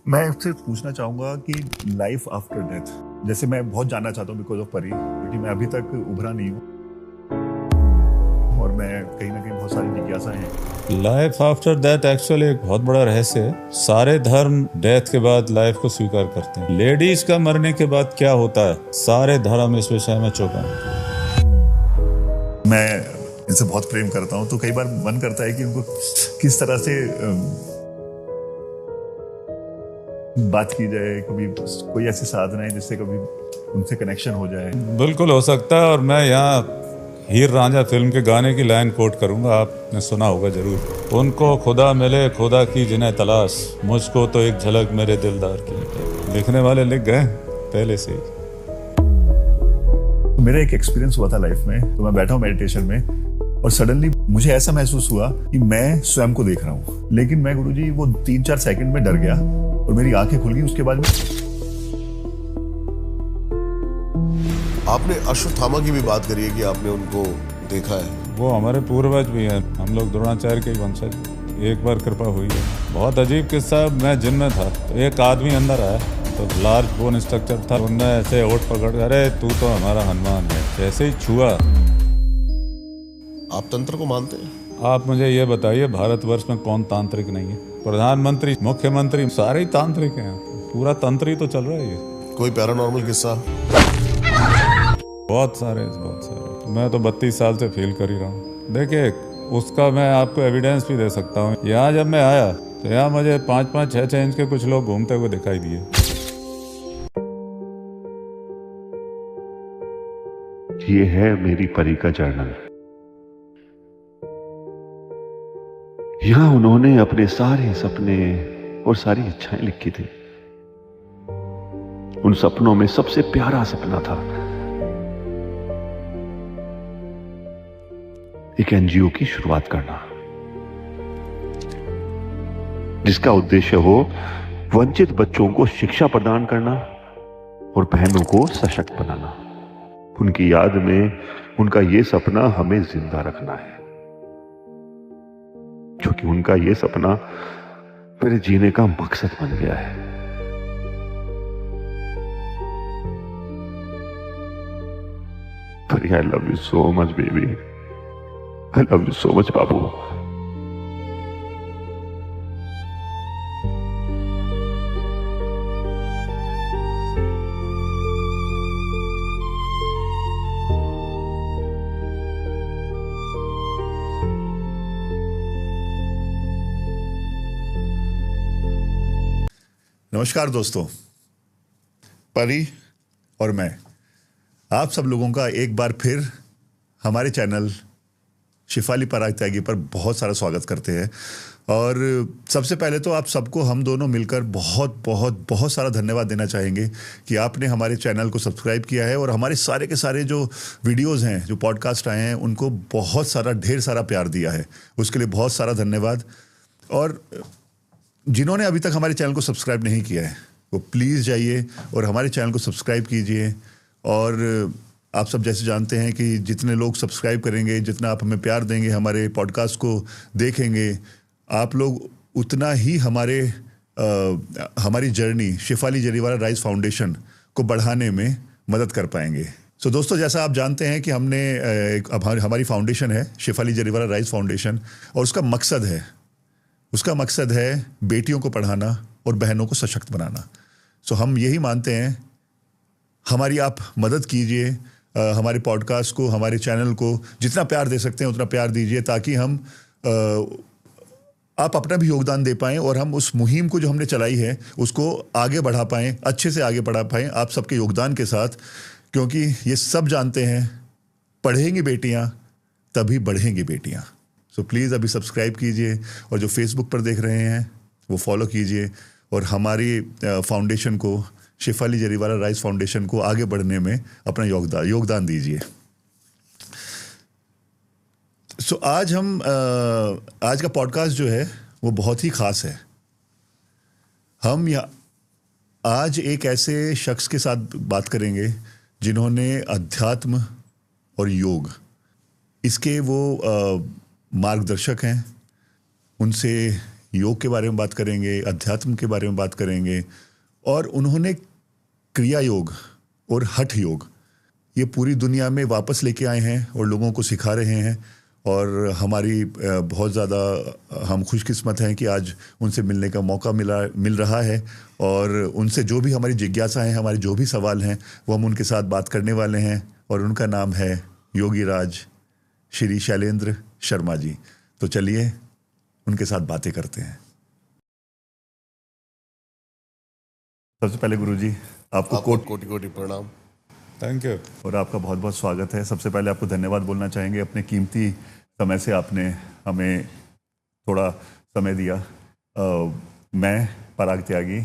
मैं आपसे पूछना चाहूँगा कि लाइफ आफ्टर डेथ, जैसे मैं बहुत जानना चाहता हूँ बिकॉज ऑफ परी, क्योंकि मैं अभी तक उभरा नहीं हूँ और मैं कहीं ना कहीं बहुत सारी जिज्ञासाएं हैं। लाइफ आफ्टर डेथ एक्चुअली एक बहुत बड़ा रहस्य है। सारे धर्म डेथ के बाद लाइफ को स्वीकार करते हैं। लेडीज का मरने के बाद क्या होता है, सारे धर्म इस विषय में चुप हैं। मैं इनसे बहुत प्रेम करता हूँ, तो कई बार मन करता है कि उनको किस तरह से बात की जाए, कभी कोई ऐसी साधना है जिससे कभी उनसे कनेक्शन हो जाए। बिल्कुल हो सकता है। और मैं यहाँ हीर रांझा फिल्म के गाने की लाइन कोट करूंगा, आपने सुना होगा जरूर। उनको खुदा मिले खुदा की जिन्हें तलाश, मुझको तो एक झलक मेरे दिलदार की। लिखने वाले लिख गए पहले से ही। मेरा एक एक्सपीरियंस हुआ था लाइफ में, तो मैं बैठा हूँ मेडिटेशन में और सडनली मुझे ऐसा महसूस हुआ कि मैं स्वयं को देख रहा हूँ, लेकिन मैं गुरुजी वो 3-4 सेकंड में डर गया और मेरी आंखें खुल गई। उसके बाद आपने अश्वत्थामा की भी बात करी है कि आपने उनको देखा है। वो हमारे पूर्वज भी हैं, हम लोग द्रोणाचार्य के वंशज। एक बार कृपा हुई है। बहुत अजीब किस्सा। मैं जिम में था, तो एक आदमी अंदर आया, तो लार्ज बोन स्ट्रक्चर था। उनने ऐसे ओठ पकड़, अरे तू तो हमारा हनुमान है। जैसे ही छुआ। आप तंत्र को मानते हैं? आप मुझे ये बताइए, भारतवर्ष में कौन तांत्रिक नहीं है? प्रधानमंत्री, मुख्यमंत्री, सारे ही तांत्रिक हैं। पूरा तंत्र ही तो चल रहा है ये। कोई पैरानॉर्मल किस्सा? बहुत सारे। मैं तो 32 साल से फील कर ही रहा हूँ। देखिए, उसका मैं आपको एविडेंस भी दे सकता हूँ। यहाँ जब मैं आया तो यहाँ मुझे 5-5, 6-6 इंच के कुछ लोग घूमते हुए दिखाई दिए। ये है मेरी परी का जर्नल। यहां उन्होंने अपने सारे सपने और सारी इच्छाएं लिखी थी। उन सपनों में सबसे प्यारा सपना था एक एनजीओ की शुरुआत करना, जिसका उद्देश्य हो वंचित बच्चों को शिक्षा प्रदान करना और बहनों को सशक्त बनाना। उनकी याद में उनका यह सपना हमें जिंदा रखना है, क्योंकि उनका यह सपना मेरे जीने का मकसद बन गया है। Pari, I love you so much baby. I love you so much बाबू। नमस्कार दोस्तों, परी और मैं आप सब लोगों का एक बार फिर हमारे चैनल शिफाली पराग त्यागी पर बहुत सारा स्वागत करते हैं। और सबसे पहले तो आप सबको हम दोनों मिलकर बहुत बहुत बहुत सारा धन्यवाद देना चाहेंगे कि आपने हमारे चैनल को सब्सक्राइब किया है और हमारे सारे के सारे जो वीडियोस हैं, जो पॉडकास्ट आए हैं, उनको बहुत सारा, ढेर सारा प्यार दिया है। उसके लिए बहुत सारा धन्यवाद। और जिन्होंने अभी तक हमारे चैनल को सब्सक्राइब नहीं किया है, वो प्लीज़ जाइए और हमारे चैनल को सब्सक्राइब कीजिए। और आप सब जैसे जानते हैं कि जितने लोग सब्सक्राइब करेंगे, जितना आप हमें प्यार देंगे, हमारे पॉडकास्ट को देखेंगे, आप लोग उतना ही हमारी journey Shefali Jariwala rise foundation को बढ़ाने में मदद कर पाएंगे। सो दोस्तों, जैसा आप जानते हैं कि हमारी फाउंडेशन है शिफाली जरीवाला राइज फाउंडेशन, और उसका मकसद है बेटियों को पढ़ाना और बहनों को सशक्त बनाना। सो हम यही मानते हैं, हमारी आप मदद कीजिए। हमारे पॉडकास्ट को, हमारे चैनल को जितना प्यार दे सकते हैं उतना प्यार दीजिए, ताकि आप अपना भी योगदान दे पाएँ और हम उस मुहिम को जो हमने चलाई है उसको आगे बढ़ा पाएँ, अच्छे से आगे बढ़ा पाएँ आप सबके योगदान के साथ। क्योंकि ये सब जानते हैं, पढ़ेंगी बेटियाँ तभी बढ़ेंगी बेटियाँ। सो प्लीज़ अभी सब्सक्राइब कीजिए, और जो फेसबुक पर देख रहे हैं वो फॉलो कीजिए, और हमारी फाउंडेशन को, शिफाली जरीवाला राइज फाउंडेशन को आगे बढ़ने में अपना योगदान दीजिए। सो आज का पॉडकास्ट जो है वो बहुत ही ख़ास है। हम आज एक ऐसे शख्स के साथ बात करेंगे जिन्होंने अध्यात्म और योग, इसके वो मार्गदर्शक हैं। उनसे योग के बारे में बात करेंगे, अध्यात्म के बारे में बात करेंगे। और उन्होंने क्रिया योग और हठ योग ये पूरी दुनिया में वापस लेके आए हैं और लोगों को सिखा रहे हैं। और हमारी बहुत ज़्यादा हम खुशकिस्मत हैं कि आज उनसे मिलने का मौका मिल रहा है। और उनसे जो भी हमारी जिज्ञासा हैं, हमारे जो भी सवाल हैं, वो हम उनके साथ बात करने वाले हैं। और उनका नाम है योगी राज श्री शैलेंद्र शर्मा जी। तो चलिए उनके साथ बातें करते हैं। सबसे पहले गुरुजी आपको कोटि कोटि प्रणाम। Thank you. और आपका बहुत बहुत स्वागत है। सबसे पहले आपको धन्यवाद बोलना चाहेंगे, अपने कीमती समय से आपने हमें थोड़ा समय दिया। मैं पराग त्यागी,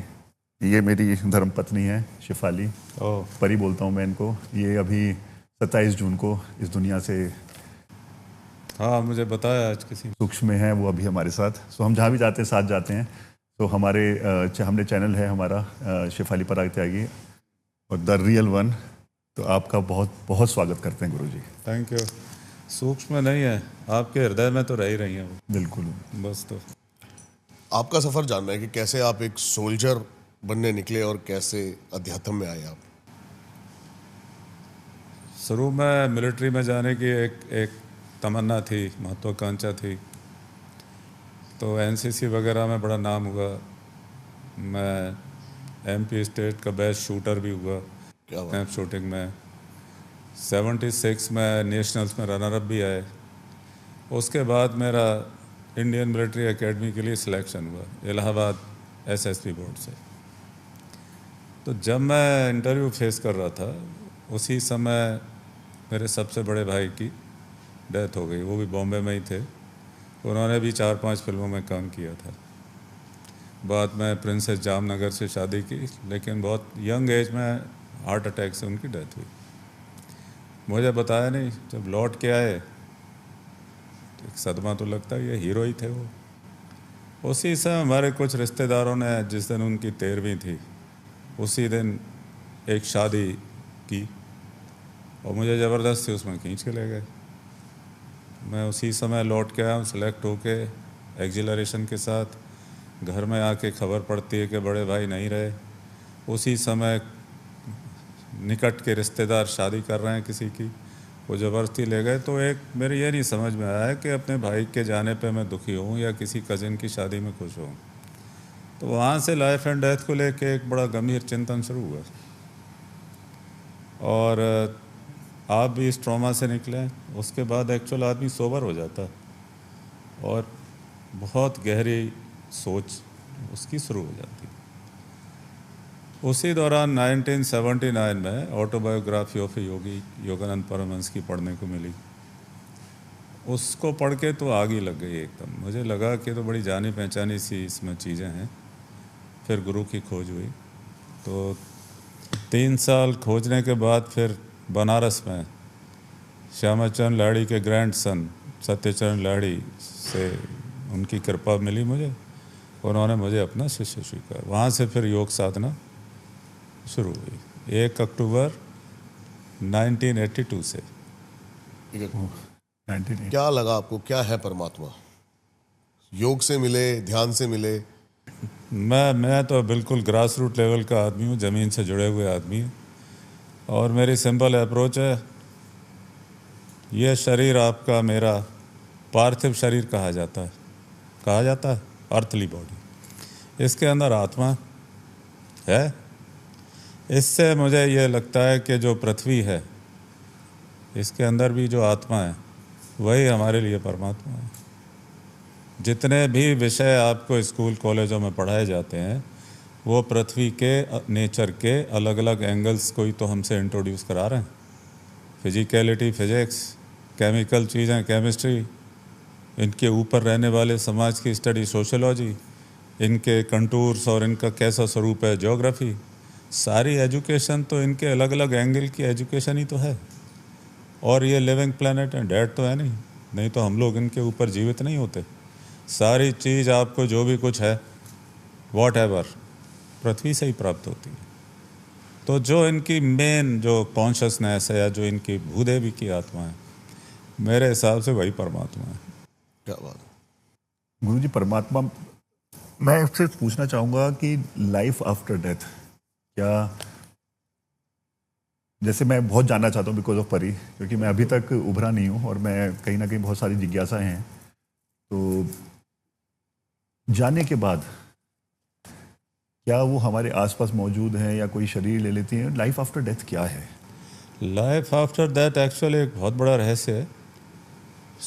ये मेरी धर्मपत्नी है शिफाली, परी बोलता हूँ मैं इनको। ये अभी 27 जून को इस दुनिया से, हाँ मुझे बताया आज किसी सूक्ष्म में है वो अभी हमारे साथ। सो हम जहाँ भी जाते हैं साथ जाते हैं। तो हमने चैनल है हमारा शिफाली पराग त्यागी और द रियल वन। तो आपका बहुत बहुत स्वागत करते हैं गुरुजी। Thank you. सूक्ष्म में नहीं है, आपके हृदय में तो रह ही रही हैं वो। बिल्कुल। बस तो आपका सफर जानना है कि कैसे आप एक सोल्जर बनने निकले और कैसे अध्यात्म में आए आप। शुरू में मिलिट्री में जाने की एक तमन्ना थी, महत्वाकांक्षा थी। तो एनसीसी वगैरह में बड़ा नाम हुआ। मैं एमपी स्टेट का बेस्ट शूटर भी हुआ कैंप शूटिंग में। 76 में नेशनल्स में रनर अप भी आए। उसके बाद मेरा इंडियन मिलिट्री एकेडमी के लिए सिलेक्शन हुआ इलाहाबाद एसएसपी बोर्ड से। तो जब मैं इंटरव्यू फेस कर रहा था उसी समय मेरे सबसे बड़े भाई की डेथ हो गई। वो भी बॉम्बे में ही थे। उन्होंने भी 4-5 फिल्मों में काम किया था। बाद में प्रिंसेस जामनगर से शादी की, लेकिन बहुत यंग एज में हार्ट अटैक से उनकी डेथ हुई। मुझे बताया नहीं। जब लौट के आए तो एक सदमा तो लगता है, ये हीरो ही थे वो। उसी समय हमारे कुछ रिश्तेदारों ने, जिस दिन उनकी 13वीं थी, उसी दिन एक शादी की और मुझे ज़बरदस्ती उसमें खींच के ले गए। मैं उसी समय लौट के आया हूँ सेलेक्ट होके एक्जिलरेशन के साथ। घर में आके खबर पड़ती है कि बड़े भाई नहीं रहे। उसी समय निकट के रिश्तेदार शादी कर रहे हैं किसी की, वो ज़बरदस्ती ले गए। तो एक मेरे ये नहीं समझ में आया कि अपने भाई के जाने पे मैं दुखी हूँ या किसी कज़िन की शादी में खुश हूँ। तो वहाँ से लाइफ एंड डेथ को लेके एक बड़ा गंभीर चिंतन शुरू हुआ। और आप भी इस ट्रॉमा से निकले। उसके बाद एक्चुअल आदमी सोबर हो जाता और बहुत गहरी सोच उसकी शुरू हो जाती। उसी दौरान 1979 में ऑटोबायोग्राफी ऑफ योगी योगानंद परमहंस की पढ़ने को मिली। उसको पढ़ के तो आग ही लग गई एकदम। मुझे लगा कि तो बड़ी जानी पहचानी सी इसमें चीज़ें हैं। फिर गुरु की खोज हुई। तो 3 साल खोजने के बाद फिर बनारस में श्यामाचरण लाहिड़ी के ग्रैंडसन सत्यचरण लाहिड़ी से उनकी कृपा मिली मुझे। उन्होंने मुझे अपना शिष्य स्वीकार। वहाँ से फिर योग साधना शुरू हुई 1 अक्टूबर 1982 से। क्या लगा आपको, क्या है परमात्मा? योग से मिले, ध्यान से मिले? मैं तो बिल्कुल ग्रास रूट लेवल का आदमी हूँ, ज़मीन से जुड़े हुए आदमी हैं। और मेरी सिंपल अप्रोच है, ये शरीर आपका मेरा पार्थिव शरीर कहा जाता है अर्थली बॉडी। इसके अंदर आत्मा है। इससे मुझे ये लगता है कि जो पृथ्वी है इसके अंदर भी जो आत्मा है वही हमारे लिए परमात्मा है। जितने भी विषय आपको स्कूल कॉलेजों में पढ़ाए जाते हैं वो पृथ्वी के नेचर के अलग अलग एंगल्स को ही तो हमसे इंट्रोड्यूस करा रहे हैं। फिजिकलिटी फिजिक्स, केमिकल चीज़ें केमिस्ट्री, इनके ऊपर रहने वाले समाज की स्टडी सोशोलॉजी, इनके कंटूर्स और इनका कैसा स्वरूप है ज्योग्राफी। सारी एजुकेशन तो इनके अलग अलग एंगल की एजुकेशन ही तो है। और ये लिविंग प्लेनेट एंड डेड तो है नहीं तो हम लोग इनके ऊपर जीवित नहीं होते। सारी चीज़ आपको जो भी कुछ है वॉट एवर पृथ्वी से ही प्राप्त होती है। तो जो इनकी मेन जो कॉन्शसनेस है या जो इनकी भूदेवी की आत्मा है, मेरे हिसाब से वही परमात्मा है। क्या बात है। गुरुजी, परमात्मा मैं आपसे पूछना चाहूँगा कि लाइफ आफ्टर डेथ क्या, जैसे मैं बहुत जानना चाहता हूँ बिकॉज ऑफ परी, क्योंकि मैं अभी तक उभरा नहीं हूँ और मैं कहीं ना कहीं बहुत सारी जिज्ञासाएं हैं। तो जाने के बाद क्या वो हमारे आसपास मौजूद हैं या कोई शरीर ले लेती हैं? लाइफ आफ्टर डेथ क्या है? लाइफ आफ्टर दैट एक्चुअली एक बहुत बड़ा रहस्य है।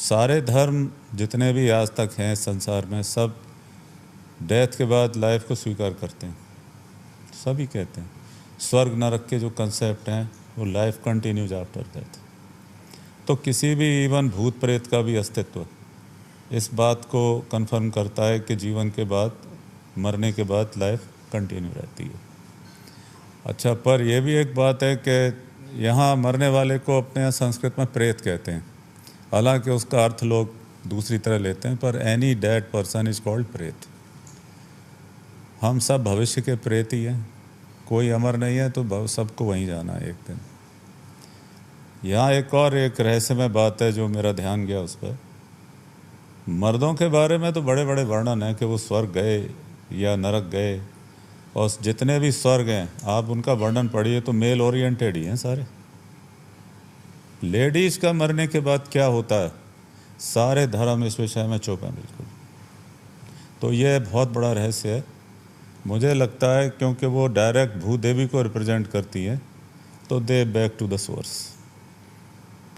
सारे धर्म जितने भी आज तक हैं संसार में, सब डेथ के बाद लाइफ को स्वीकार करते हैं। सभी कहते हैं स्वर्ग नरक के जो कंसेप्ट हैं वो लाइफ कंटिन्यूज आफ्टर डेथ। तो किसी भी इवन भूत प्रेत का भी अस्तित्व इस बात को कंफर्म करता है कि जीवन के बाद, मरने के बाद लाइफ कंटिन्यू रहती है। अच्छा, पर यह भी एक बात है कि यहाँ मरने वाले को अपने यहाँ संस्कृत में प्रेत कहते हैं, हालांकि उसका अर्थ लोग दूसरी तरह लेते हैं, पर any dead person is called प्रेत। हम सब भविष्य के प्रेत ही हैं, कोई अमर नहीं है, तो सबको वहीं जाना है एक दिन। यहाँ एक रहस्यमय बात है जो मेरा ध्यान गया उस पर। मर्दों के बारे में तो बड़े बड़े वर्णन हैं कि वो स्वर्ग गए या नरक गए, और जितने भी स्वर्ग हैं आप उनका वर्णन पढ़िए तो मेल ओरिएंटेड ही हैं सारे। लेडीज़ का मरने के बाद क्या होता है, सारे धर्म इस विषय में चुप हैं बिल्कुल। तो ये बहुत बड़ा रहस्य है मुझे लगता है, क्योंकि वो डायरेक्ट भूदेवी को रिप्रेजेंट करती है, तो दे बैक टू द सोर्स।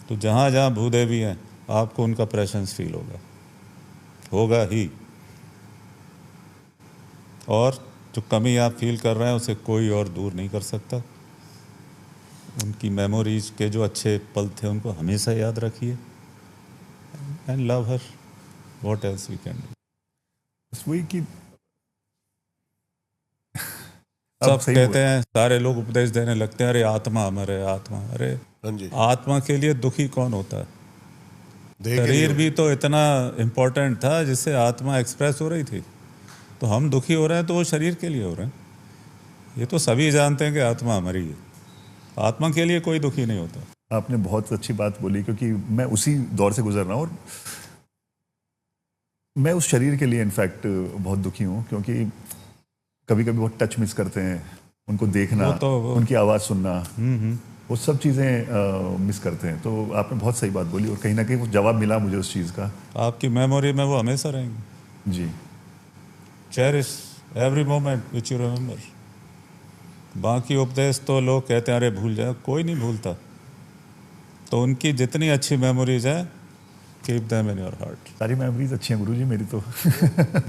तो जहाँ जहाँ भूदेवी हैं आपको उनका प्रेजेंस फील होगा ही, और जो कमी आप फील कर रहे हैं उसे कोई और दूर नहीं कर सकता। उनकी मेमोरीज के जो अच्छे पल थे उनको हमेशा याद रखिए and love her, what else we can do. बस वही कि सब कहते हैं, सारे लोग उपदेश देने लगते हैं, अरे आत्मा अमर है, आत्मा। अरे हाँ जी, आत्मा के लिए दुखी कौन होता है? देह के शरीर लिए। भी तो इतना इम्पोर्टेंट था जिससे आत्मा एक्सप्रेस हो रही थी। तो हम दुखी हो रहे हैं तो वो शरीर के लिए हो रहे हैं। ये तो सभी जानते हैं कि आत्मा हमारी है, आत्मा के लिए कोई दुखी नहीं होता। आपने बहुत अच्छी बात बोली, क्योंकि मैं उसी दौर से गुजर रहा हूँ और मैं उस शरीर के लिए इनफैक्ट बहुत दुखी हूँ, क्योंकि कभी कभी बहुत टच मिस करते हैं, उनको देखना, उनकी आवाज़ सुनना, वो सब चीज़ें मिस करते हैं। तो आपने बहुत सही बात बोली और कहीं ना कहीं वो जवाब मिला मुझे उस चीज़ का। आपकी मेमोरी में वो हमेशा रहेंगी। जी, cherish every moment which you remember. बाकी उपदेश तो लोग कहते हैं अरे भूल जाए, कोई नहीं भूलता। तो उनकी जितनी अच्छी मेमोरीज हैं, keep them in your heart. सारी मेमोरीज अच्छी हैं गुरुजी मेरी तो।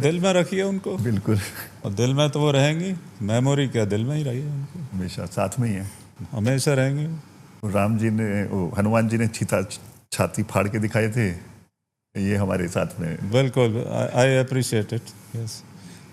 दिल में रखिए उनको, बिल्कुल, और दिल में तो वो रहेंगी। मेमोरी क्या, दिल में ही रही है उनको, हमेशा साथ में ही है, हमेशा रहेंगी। राम जी ने, हनुमान जी ने छाती फाड़ के दिखाए थे, ये हमारे साथ में। बिल्कुल, आई अप्रिशिएट इट। यस,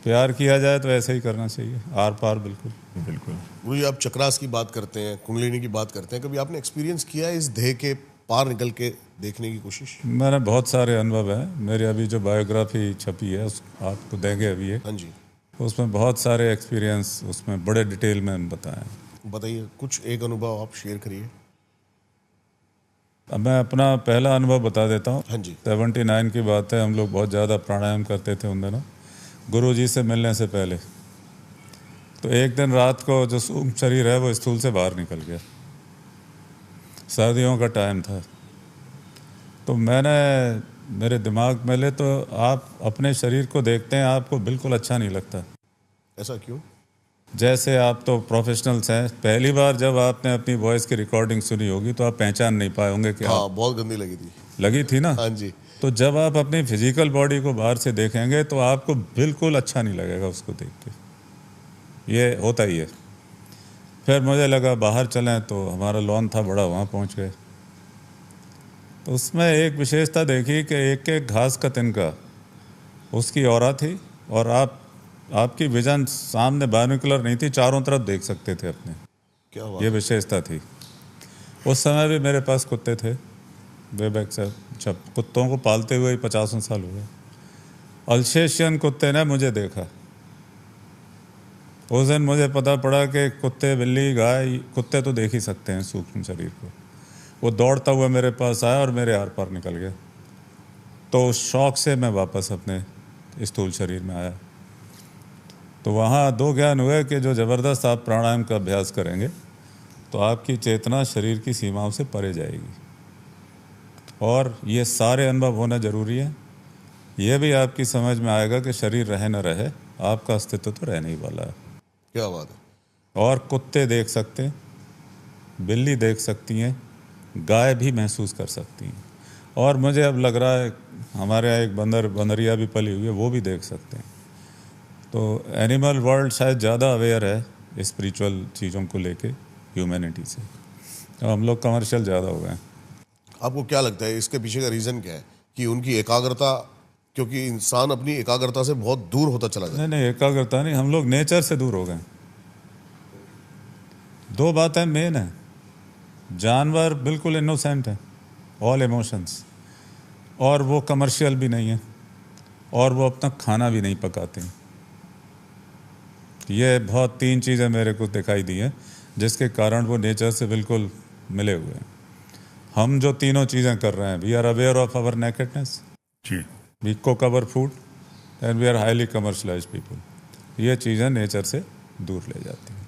प्यार किया जाए तो ऐसे ही करना चाहिए, आर पार। बिल्कुल बिल्कुल। गुरु जी, आप चक्रास की बात करते हैं, कुंडलिनी की बात करते हैं, कभी आपने एक्सपीरियंस किया है इस देह के पार निकल के देखने की कोशिश? मैंने बहुत सारे अनुभव हैं। मेरी अभी जो बायोग्राफी छपी है उस आपको देंगे अभी ये, हाँ जी, उसमें बहुत सारे एक्सपीरियंस उसमें बड़े डिटेल में बताए हैं। बताइए, कुछ एक अनुभव आप शेयर करिए। अब मैं अपना पहला अनुभव बता देता हूँ। हाँ जी, 79 की बात है, हम लोग बहुत ज़्यादा प्राणायाम करते थे उन दिनों, गुरु जी से मिलने से पहले। तो एक दिन रात को जो सूक्ष्म शरीर है वो स्थूल से बाहर निकल गया, सर्दियों का टाइम था। तो मेरे दिमाग में ले, तो आप अपने शरीर को देखते हैं आपको बिल्कुल अच्छा नहीं लगता। ऐसा क्यों? जैसे आप तो प्रोफेशनल्स हैं, पहली बार जब आपने अपनी वॉइस की रिकॉर्डिंग सुनी होगी तो आप पहचान नहीं पाए होंगे कि हाँ, बहुत गंदी लगी थी। लगी थी ना। हाँ जी, तो जब आप अपनी फिजिकल बॉडी को बाहर से देखेंगे तो आपको बिल्कुल अच्छा नहीं लगेगा उसको देख के, ये होता ही है। फिर मुझे लगा बाहर चलें, तो हमारा लॉन था बड़ा, वहाँ पहुँच गए। तो उसमें एक विशेषता देखी कि एक एक घास का तिनका उसकी औरा थी, और आपकी विजन सामने बाइनोकुलर नहीं थी, चारों तरफ देख सकते थे अपने। क्या हुआ? ये विशेषता थी। उस समय भी मेरे पास कुत्ते थे, वेबैक से जब कुत्तों को पालते हुए 50 साल हो गए। अल्सेशियन कुत्ते ने मुझे देखा। उस दिन मुझे पता पड़ा कि कुत्ते, बिल्ली, गाय, कुत्ते तो देख ही सकते हैं सूक्ष्म शरीर को। वो दौड़ता हुआ मेरे पास आया और मेरे आर पार निकल गया। तो उस शौक से मैं वापस अपने स्थूल शरीर में आया। तो वहाँ दो ज्ञान हुए कि जो ज़बरदस्त आप प्राणायाम का अभ्यास करेंगे तो आपकी चेतना शरीर की सीमाओं से परे जाएगी, और ये सारे अनुभव होना ज़रूरी है। ये भी आपकी समझ में आएगा कि शरीर रहे न रहे, आपका अस्तित्व तो रहने ही वाला है। क्या बात है। और कुत्ते देख सकते हैं, बिल्ली देख सकती हैं, गाय भी महसूस कर सकती हैं, और मुझे अब लग रहा है हमारे यहाँ एक बंदरिया भी पली हुई है, वो भी देख सकते हैं। तो एनिमल वर्ल्ड शायद ज़्यादा अवेयर है स्पिरिचुअल चीज़ों को लेके ह्यूमैनिटी से, तो हम लोग कमर्शियल ज़्यादा हो गए हैं। आपको क्या लगता है इसके पीछे का रीज़न क्या है कि उनकी एकाग्रता, क्योंकि इंसान अपनी एकाग्रता से बहुत दूर होता चला जाता है। नहीं, एकाग्रता नहीं, हम लोग नेचर से दूर हो गए। दो बातें मेन है, जानवर बिल्कुल इनोसेंट है, ऑल इमोशंस, और वो कमर्शियल भी नहीं है, और वो अपना खाना भी नहीं पकाते हैं। ये बहुत तीन चीज़ें मेरे को दिखाई दी हैं जिसके कारण वो नेचर से बिल्कुल मिले हुए हैं। हम जो तीनों चीज़ें कर रहे हैं, we are aware of our nakedness, जी, we cook our food, and we are highly commercialised people. ये चीज़ें नेचर से दूर ले जाती हैं।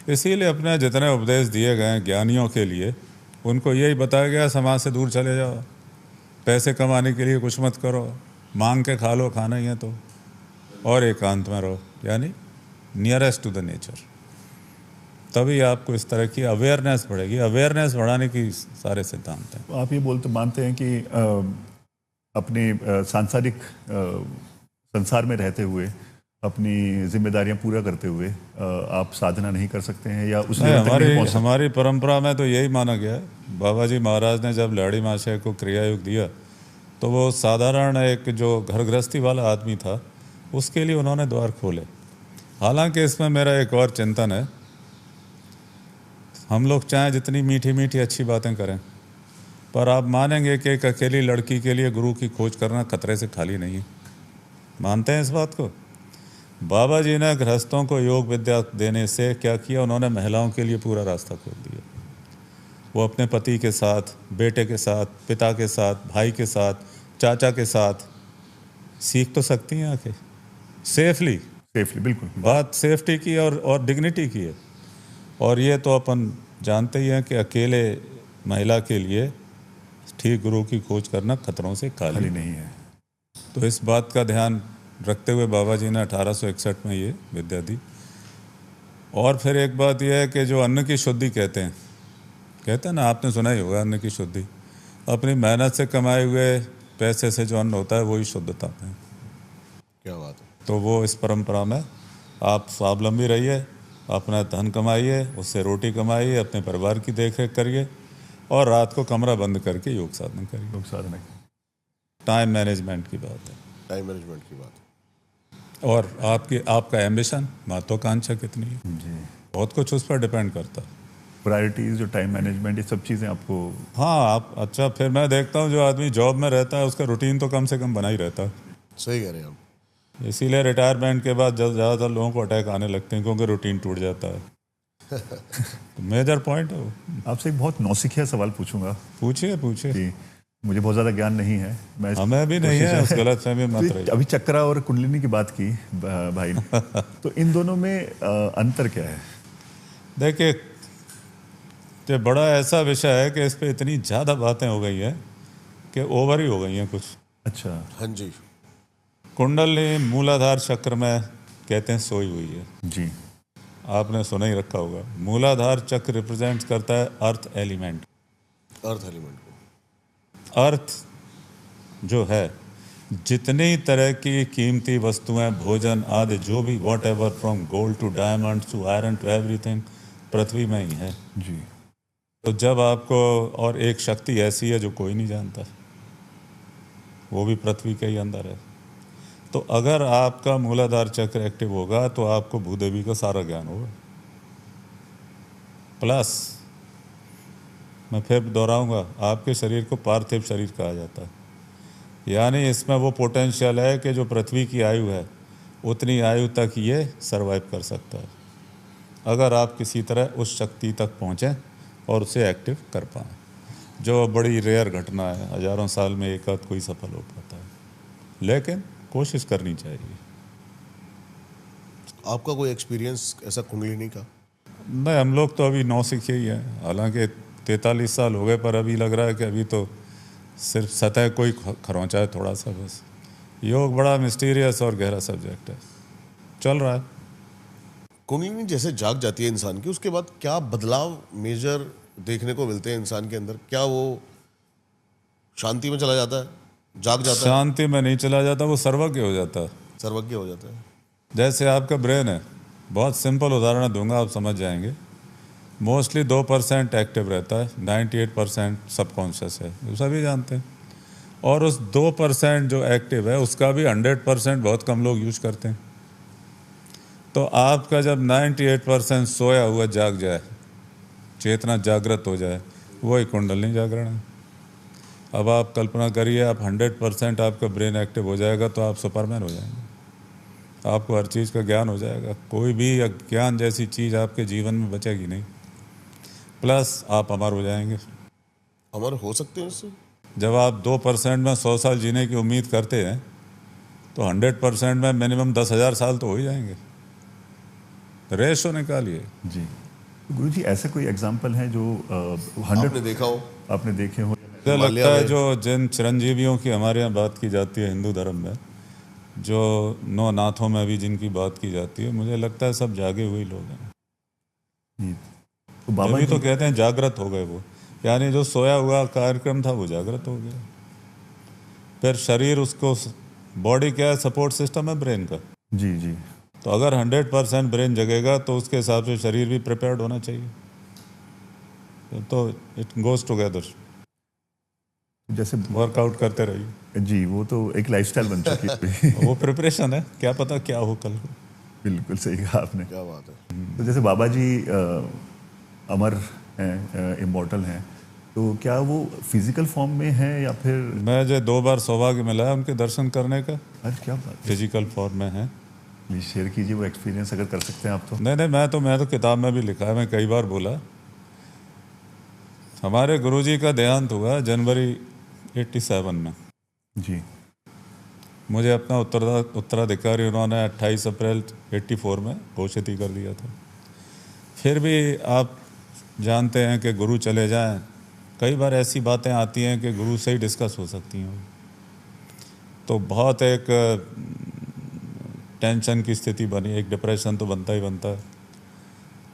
इसीलिए अपने जितने उपदेश दिए गए हैं ज्ञानियों के लिए, उनको यही बताया गया समाज से दूर चले जाओ, पैसे कमाने के लिए कुछ मत करो, मांग के खा लो, खाना ही है तो, और एकांत में रहो, यानी नियरेस्ट टू द नेचर। तभी आपको इस तरह की अवेयरनेस बढ़ेगी। अवेयरनेस बढ़ाने की सारे सिद्धांत हैं। आप ये मानते हैं कि अपने सांसारिक संसार में रहते हुए अपनी जिम्मेदारियां पूरा करते हुए आप साधना नहीं कर सकते हैं, या उस लेवल तक नहीं पहुंच सकते? हमारी परंपरा में तो यही माना गया है। बाबा जी महाराज ने जब लाड़ी महाशय को क्रिया योग दिया तो वो साधारण एक जो घर गृहस्थी वाला आदमी था, उसके लिए उन्होंने द्वार खोले। हालांकि इसमें मेरा एक और चिंतन है, हम लोग चाहे जितनी मीठी मीठी अच्छी बातें करें, पर आप मानेंगे कि एक अकेली लड़की के लिए गुरु की खोज करना खतरे से खाली नहीं है। मानते हैं इस बात को? बाबा जी ने गृहस्थों को योग विद्या देने से क्या किया, उन्होंने महिलाओं के लिए पूरा रास्ता खोल दिया। वो अपने पति के साथ, बेटे के साथ, पिता के साथ, भाई के साथ, चाचा के साथ सीख तो सकती हैं आके सेफली। बिल्कुल बात सेफ्टी की और डिग्निटी की है। और ये तो अपन जानते ही हैं कि अकेले महिला के लिए ठीक गुरु की खोज करना खतरों से खाली नहीं है। तो इस बात का ध्यान रखते हुए बाबा जी ने 1861 में ये विद्या दी। और फिर एक बात यह है कि जो अन्न की शुद्धि कहते हैं ना, आपने सुना ही होगा, अन्न की शुद्धि अपनी मेहनत से कमाए हुए पैसे से जो अन्न होता है वही शुद्धता है। क्या बात है। तो वो इस परंपरा में आप स्वावलंबी रहिए, अपना धन कमाइए, उससे रोटी कमाइए, अपने परिवार की देखरेख करिए, और रात को कमरा बंद करके योग साधना करिए। योग साधना, टाइम मैनेजमेंट की बात है, टाइम मैनेजमेंट की बात है। और आपका एम्बिशन, महत्वाकांक्षा कितनी है जी, बहुत कुछ उस पर डिपेंड करता है। प्रायोरिटीज, जो टाइम मैनेजमेंट, ये सब चीज़ें आपको। हाँ, आप अच्छा, फिर मैं देखता हूँ जो आदमी जॉब में रहता है उसका रूटीन तो कम से कम बना ही रहता है। सही कह रहे हैं आप। इसीलिए रिटायरमेंट के बाद ज़्यादातर लोगों को अटैक आने लगते हैं, क्योंकि रूटीन टूट जाता है। मेजर पॉइंट है वो। आपसे एक बहुत नौसिखिया सवाल पूछूंगा। पूछिए। कि मुझे बहुत ज़्यादा ज्ञान नहीं है, मैं हमें भी नहीं है, उस गलत फहमी मत रहिए। अभी चक्रा और कुंडलिनी की बात की भाई ने, तो इन दोनों में अंतर क्या है? देखिए, ये बड़ा ऐसा विषय है कि इस पे इतनी ज़्यादा बातें हो गई हैं कि ओवर ही हो गई हैं कुछ। अच्छा। हाँ जी। कुंडली मूलाधार चक्र में कहते हैं सोई हुई है। जी, आपने सुना ही रखा होगा। मूलाधार चक्र रिप्रेजेंट करता है अर्थ एलिमेंट। अर्थ एलिमेंट को, अर्थ जो है, जितनी तरह की कीमती वस्तुएं, भोजन आदि, जो भी whatever from gold to diamond to iron to everything, पृथ्वी में ही है। जी। तो जब आपको, और एक शक्ति ऐसी है जो कोई नहीं जानता, वो भी पृथ्वी के ही अंदर है। तो अगर आपका मूलाधार चक्र एक्टिव होगा तो आपको भूदेवी का सारा ज्ञान होगा। प्लस मैं फिर दोहराऊंगा, आपके शरीर को पार्थिव शरीर कहा जाता है, यानी इसमें वो पोटेंशियल है कि जो पृथ्वी की आयु है उतनी आयु तक ये सरवाइव कर सकता है, अगर आप किसी तरह उस शक्ति तक पहुँचें और उसे एक्टिव कर पाएँ, जो बड़ी रेयर घटना है। हजारों साल में एक आध कोई सफल हो पाता है, लेकिन कोशिश करनी चाहिए। आपका कोई एक्सपीरियंस ऐसा कुंडलिनी का? नहीं, हम लोग तो अभी 9 सीखे ही हैं, हालांकि 43 साल हो गए, पर अभी लग रहा है कि अभी तो सिर्फ सतह कोई खरोंचा है थोड़ा सा बस। योग बड़ा मिस्टीरियस और गहरा सब्जेक्ट है, चल रहा है। कुंडलिनी जैसे जाग जाती है इंसान की, उसके बाद क्या बदलाव मेजर देखने को मिलते हैं इंसान के अंदर? क्या वो शांति में चला जाता है, जाग जाता है, शांति में नहीं चला जाता, वो सर्वज्ञ हो जाता है। सर्वज्ञ हो जाता है? जैसे आपका ब्रेन है, बहुत सिंपल उदाहरण दूंगा, आप समझ जाएंगे। मोस्टली 2% एक्टिव रहता है, 98% सबकॉन्शियस है, वो सभी जानते हैं। और उस 2% जो एक्टिव है उसका भी 100% बहुत कम लोग यूज करते हैं। तो आपका जब 98% सोया हुआ जाग जाए, चेतना जागृत हो जाए, वही कुंडलिनी जागरण है। अब आप कल्पना करिए, आप 100% आपका ब्रेन एक्टिव हो जाएगा तो आप सुपरमैन हो जाएंगे, आपको हर चीज़ का ज्ञान हो जाएगा, कोई भी अज्ञान जैसी चीज़ आपके जीवन में बचेगी नहीं, प्लस आप अमर हो जाएंगे। अमर हो सकते हैं इससे? जब आप 2% में 100 साल जीने की उम्मीद करते हैं तो 100% में मिनिमम 10,000 साल तो हो ही जाएंगे। रेशो निकालिए। जी गुरुजी, ऐसा कोई एग्जाम्पल है जो 100 आपने देखा हो? आपने देखे हो? मुझे लगता है जो जिन चिरंजीवियों की हमारे यहाँ बात की जाती है हिंदू धर्म में, जो 9 नाथों में भी जिनकी बात की जाती है, मुझे लगता है सब जागे हुए लोग हैं। जी। तो बाबा तभी जी तो कहते हैं जागृत हो गए वो, यानी जो सोया हुआ कार्यक्रम था वो जागृत हो गया। फिर शरीर उसको, बॉडी क्या है, सपोर्ट सिस्टम है ब्रेन का। जी जी तो अगर 100% ब्रेन जगेगा तो उसके हिसाब से शरीर भी प्रिपेयर्ड होना चाहिए, तो इट गोज टुगेदर। जैसे वर्कआउट करते रहिए। जी, वो तो एक लाइफस्टाइल बन चुकी है। वो प्रिपरेशन है, क्या पता क्या हो कल को। बिल्कुल सही कहा आपने। क्या बात है। तो जैसे बाबा जी अमर हैं, इमॉर्टल हैं, तो क्या वो फिजिकल फॉर्म में है या फिर? मैं जो 2 बार सौभाग्य मिला है उनके दर्शन करने का, अरे क्या बात है, फिजिकल फॉर्म में है। प्लीज शेयर कीजिए वो एक्सपीरियंस अगर कर सकते हैं आप तो। नहीं, मैं तो किताब में भी लिखा है, मैं कई बार बोला। हमारे गुरुजी का देहांत हुआ जनवरी 87 में। जी मुझे अपना उत्तराधिकारी उन्होंने 28 अप्रैल 84 में घोषित ही कर दिया था। फिर भी आप जानते हैं कि गुरु चले जाएं, कई बार ऐसी बातें आती हैं कि गुरु से ही डिस्कस हो सकती हैं, तो बहुत एक टेंशन की स्थिति बनी, एक डिप्रेशन तो बनता ही बनता है।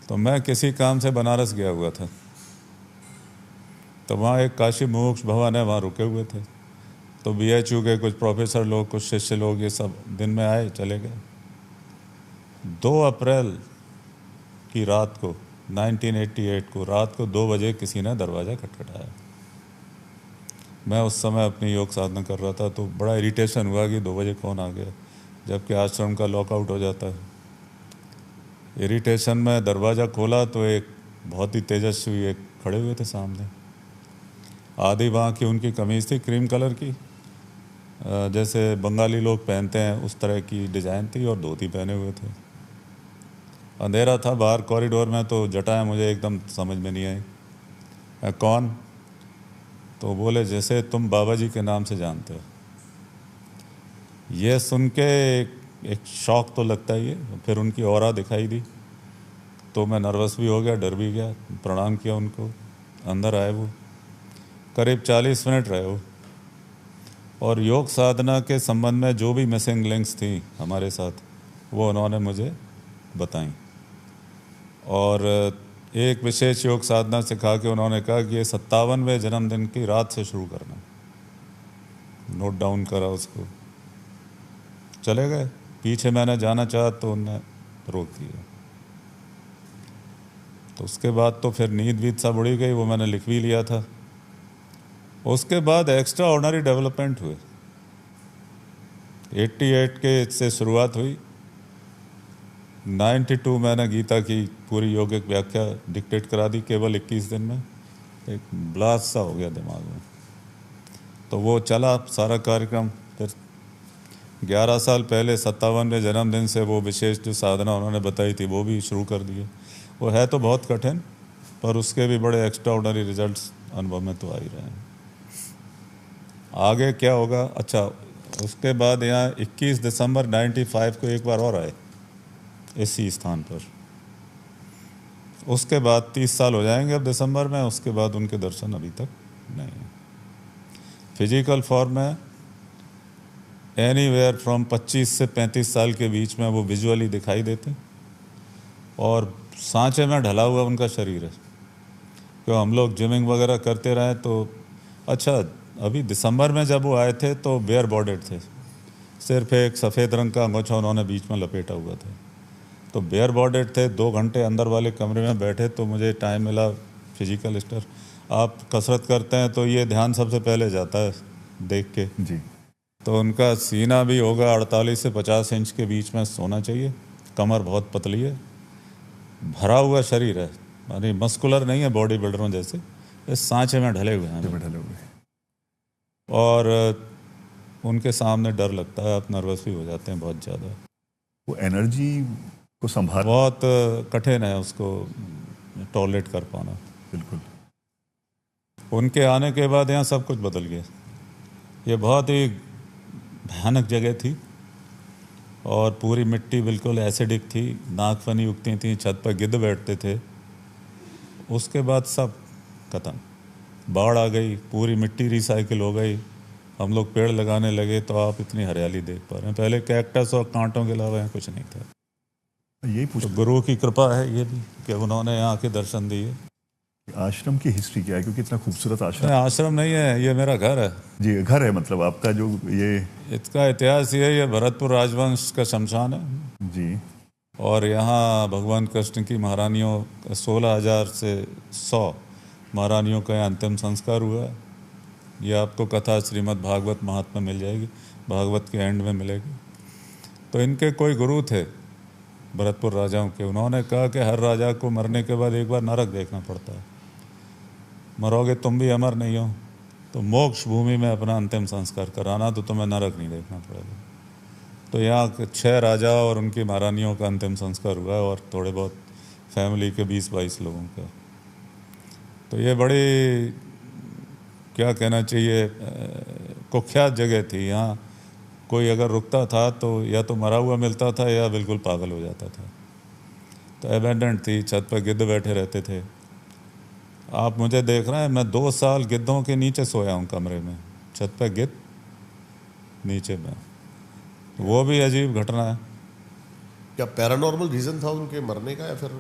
तो मैं किसी काम से बनारस गया हुआ था, तो वहाँ एक काशी मोक्ष भवन है, वहाँ रुके हुए थे। तो BHU के कुछ प्रोफेसर लोग, कुछ शिष्य लोग, ये सब दिन में आए चले गए। 2 अप्रैल की रात को, 1988 को रात को 2 बजे किसी ने दरवाज़ा खटखटाया। मैं उस समय अपनी योग साधना कर रहा था, तो बड़ा इरिटेशन हुआ कि 2 बजे कौन आ गया, जबकि आश्रम का लॉकआउट हो जाता है। इरिटेशन में दरवाज़ा खोला तो एक बहुत ही तेजस्वी एक खड़े हुए थे सामने। आधी बाँह की उनकी कमीज़ थी, क्रीम कलर की, जैसे बंगाली लोग पहनते हैं उस तरह की डिज़ाइन थी, और धोती पहने हुए थे। अंधेरा था बाहर कॉरिडोर में, तो जटाएं मुझे एकदम समझ में नहीं आई। मैं कौन? तो बोले जैसे तुम बाबा जी के नाम से जानते हो। ये सुन के एक शौक तो लगता ही है। फिर उनकी ऑरा दिखाई दी तो मैं नर्वस भी हो गया, डर भी गया। प्रणाम किया उनको, अंदर आए वो, करीब 40 मिनट रहे वो, और योग साधना के संबंध में जो भी मिसिंग लिंक्स थी हमारे साथ, वो उन्होंने मुझे बताई। और एक विशेष योग साधना सिखा के उन्होंने कहा कि ये 57वें जन्मदिन की रात से शुरू करना। नोट डाउन करा उसको, चले गए। पीछे मैंने जाना चाहा तो उन्होंने रोक दिया। तो उसके बाद तो फिर नींद वीद सब उड़ी गई, वो मैंने लिख भी लिया था। उसके बाद एक्स्ट्रा ऑर्डिनरी डेवलपमेंट हुए। 88 के से शुरुआत हुई, 92 मैंने गीता की पूरी योगिक व्याख्या डिक्टेट करा दी केवल 21 दिन में। एक ब्लास्ट सा हो गया दिमाग में, तो वो चला सारा कार्यक्रम। फिर 11 साल पहले 57वें जन्मदिन से वो विशेष जो साधना उन्होंने बताई थी वो भी शुरू कर दिए। वो है तो बहुत कठिन, पर उसके भी बड़े एक्स्ट्रा ऑर्डिनरी रिजल्ट्स अनुभव में तो आ ही रहे हैं। आगे क्या होगा? अच्छा, उसके बाद यहाँ 21 दिसंबर 95 को एक बार और आए, इसी स्थान पर। उसके बाद 30 साल हो जाएंगे अब दिसंबर में, उसके बाद उनके दर्शन अभी तक नहीं है। फिजिकल फॉर्म में एनीवेयर फ्रॉम 25 से 35 साल के बीच में वो विजुअली दिखाई देते, और सांचे में ढला हुआ उनका शरीर है। क्यों हम लोग जिमिंग वगैरह करते रहे तो अच्छा, अभी दिसंबर में जब वो आए थे तो बेयर बॉडेड थे, सिर्फ एक सफ़ेद रंग का अंगोछा उन्होंने बीच में लपेटा हुआ था। तो बेयर बॉडेड थे, 2 घंटे अंदर वाले कमरे में बैठे, तो मुझे टाइम मिला फिजिकल स्टर। आप कसरत करते हैं तो ये ध्यान सबसे पहले जाता है देख के जी। तो उनका सीना भी होगा 48 से 50 इंच के बीच में सोना चाहिए, कमर बहुत पतली है, भरा हुआ शरीर है, यानी मस्कुलर नहीं है बॉडी बिल्डरों जैसे, इस सांचे में ढले हुए हैं। ढले हुए। और उनके सामने डर लगता है, आप नर्वस भी हो जाते हैं बहुत ज़्यादा। वो एनर्जी को संभाल बहुत कठिन है उसको टॉलरेट कर पाना। बिल्कुल। उनके आने के बाद यहाँ सब कुछ बदल गया। ये बहुत ही भयानक जगह थी और पूरी मिट्टी बिल्कुल एसिडिक थी, नागफनी उगती थी, छत पर गिद्ध बैठते थे। उसके बाद सब खत्म, बाढ़ आ गई, पूरी मिट्टी रिसाइकिल हो गई, हम लोग पेड़ लगाने लगे तो आप इतनी हरियाली देख पा रहे हैं। पहले कैक्टस और कांटों के अलावा यहाँ कुछ नहीं था। यही पूछ तो गुरु की कृपा है ये भी कि उन्होंने यहाँ के दर्शन दिए। आश्रम की हिस्ट्री क्या है, क्योंकि इतना खूबसूरत आश्रम। आश्रम नहीं है, ये मेरा घर है। जी, घर है, मतलब आपका जो ये इसका इतिहास ये है, ये भरतपुर राजवंश का शमशान है जी। और यहाँ भगवान कृष्ण की महारानियों 16,000 से 100 महारानियों का अंतिम संस्कार हुआ है। ये आपको कथा श्रीमद् भागवत महात्मा मिल जाएगी, भागवत के एंड में मिलेगी। तो इनके कोई गुरु थे भरतपुर राजाओं के, उन्होंने कहा कि हर राजा को मरने के बाद एक बार नरक देखना पड़ता है, मरोगे तुम भी अमर नहीं हो, तो मोक्ष भूमि में अपना अंतिम संस्कार कराना तो तुम्हें नरक नहीं देखना पड़ेगा। तो यहाँ 6 राजा और उनकी महारानियों का अंतिम संस्कार हुआ है और थोड़े बहुत फैमिली के 20-22 लोगों का। तो ये बड़ी, क्या कहना चाहिए, कुख्यात जगह थी। यहाँ कोई अगर रुकता था तो या तो मरा हुआ मिलता था या बिल्कुल पागल हो जाता था। तो एबेंडेंट थी, छत पर गिद्ध बैठे रहते थे। आप मुझे देख रहे हैं, मैं 2 साल गिद्धों के नीचे सोया हूँ कमरे में, छत पर गिद्ध नीचे में। वो भी अजीब घटना है। क्या पैरानॉर्मल रीजन था उनके मरने का, या फिर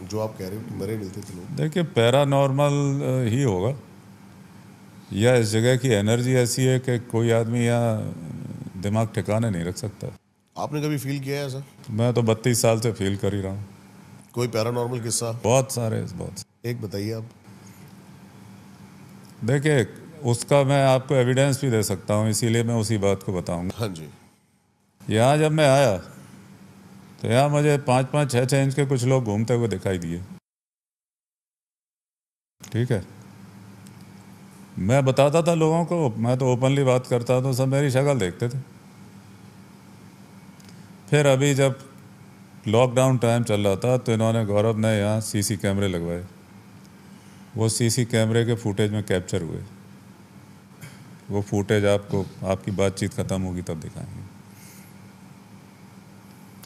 जो आप कह रहे हो कि मरे मिलते थे लोग? देखिए, पैरानॉर्मल ही होगा, या इस जगह की एनर्जी ऐसी है कि कोई आदमी यहाँ दिमाग ठिकाने नहीं रख सकता। आपने कभी फील किया है ऐसा? मैं तो 32 साल से फील कर ही रहा हूँ। कोई पैरानॉर्मल किस्सा? बहुत सारे, बहुत। एक बताइए आप। देखिए, उसका मैं आपको एविडेंस भी दे सकता हूँ, इसीलिए मैं उसी बात को बताऊँगा। हाँ जी। यहाँ जब मैं आया तो यहाँ मुझे 5-5, 6-6 इंच के कुछ लोग घूमते हुए दिखाई दिए। ठीक है, मैं बताता था लोगों को, मैं तो ओपनली बात करता था, सब मेरी शक्ल देखते थे। फिर अभी जब लॉकडाउन टाइम चल रहा था तो इन्होंने, गौरव ने यहाँ सीसी कैमरे लगवाए। वो सीसी कैमरे के फुटेज में कैप्चर हुए। वो फुटेज आपको, आपकी बातचीत ख़त्म होगी तब दिखाएंगे।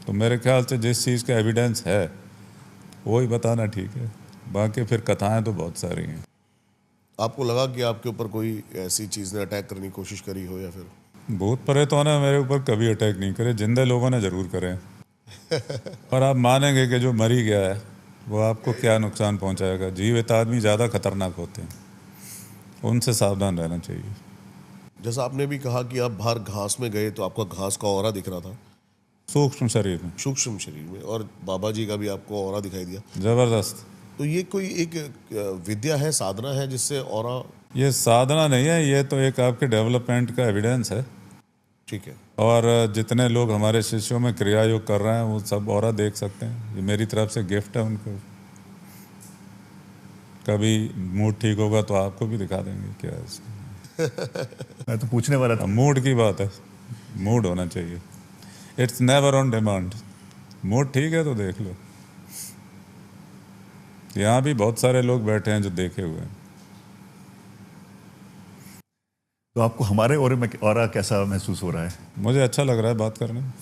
तो मेरे ख्याल से जिस चीज़ का एविडेंस है वही बताना ठीक है, बाकी फिर कथाएं तो बहुत सारी हैं। आपको लगा कि आपके ऊपर कोई ऐसी चीज़ ने अटैक करने की कोशिश करी हो, या फिर? भूत प्रेतों ने मेरे ऊपर कभी अटैक नहीं करे, जिंदे लोगों ने ज़रूर करे। पर आप मानेंगे कि जो मरी गया है वो आपको क्या नुकसान पहुंचाएगा। जीवित आदमी ज़्यादा खतरनाक होते हैं, उनसे सावधान रहना चाहिए। जैसा आपने भी कहा कि आप बाहर घास में गए तो आपका घास का ऑरा दिख रहा था, सूक्ष्म शरीर में, सूक्ष्म शरीर में, और बाबा जी का भी आपको ऑरा दिखाई दिया। ज़बरदस्त। तो ये कोई एक विद्या है, साधना है जिससे ऑरा? ये साधना नहीं है, ये तो एक आपके डेवलपमेंट का एविडेंस है। ठीक है। और जितने लोग हमारे शिष्यों में क्रिया योग कर रहे हैं वो सब ऑरा देख सकते हैं। ये मेरी तरफ से गिफ्ट है उनको। कभी मूड ठीक होगा तो आपको भी दिखा देंगे क्या है इसका। मैं तो पूछने वाला था। मूड की बात है, मूड होना चाहिए, it's never on demand. Mood ठीक है तो देख लो। यहाँ भी बहुत सारे लोग बैठे हैं जो देखे हुए हैं। तो आपको हमारे ऑरा में, ऑरा कैसा महसूस हो रहा है? मुझे अच्छा लग रहा है बात करने में।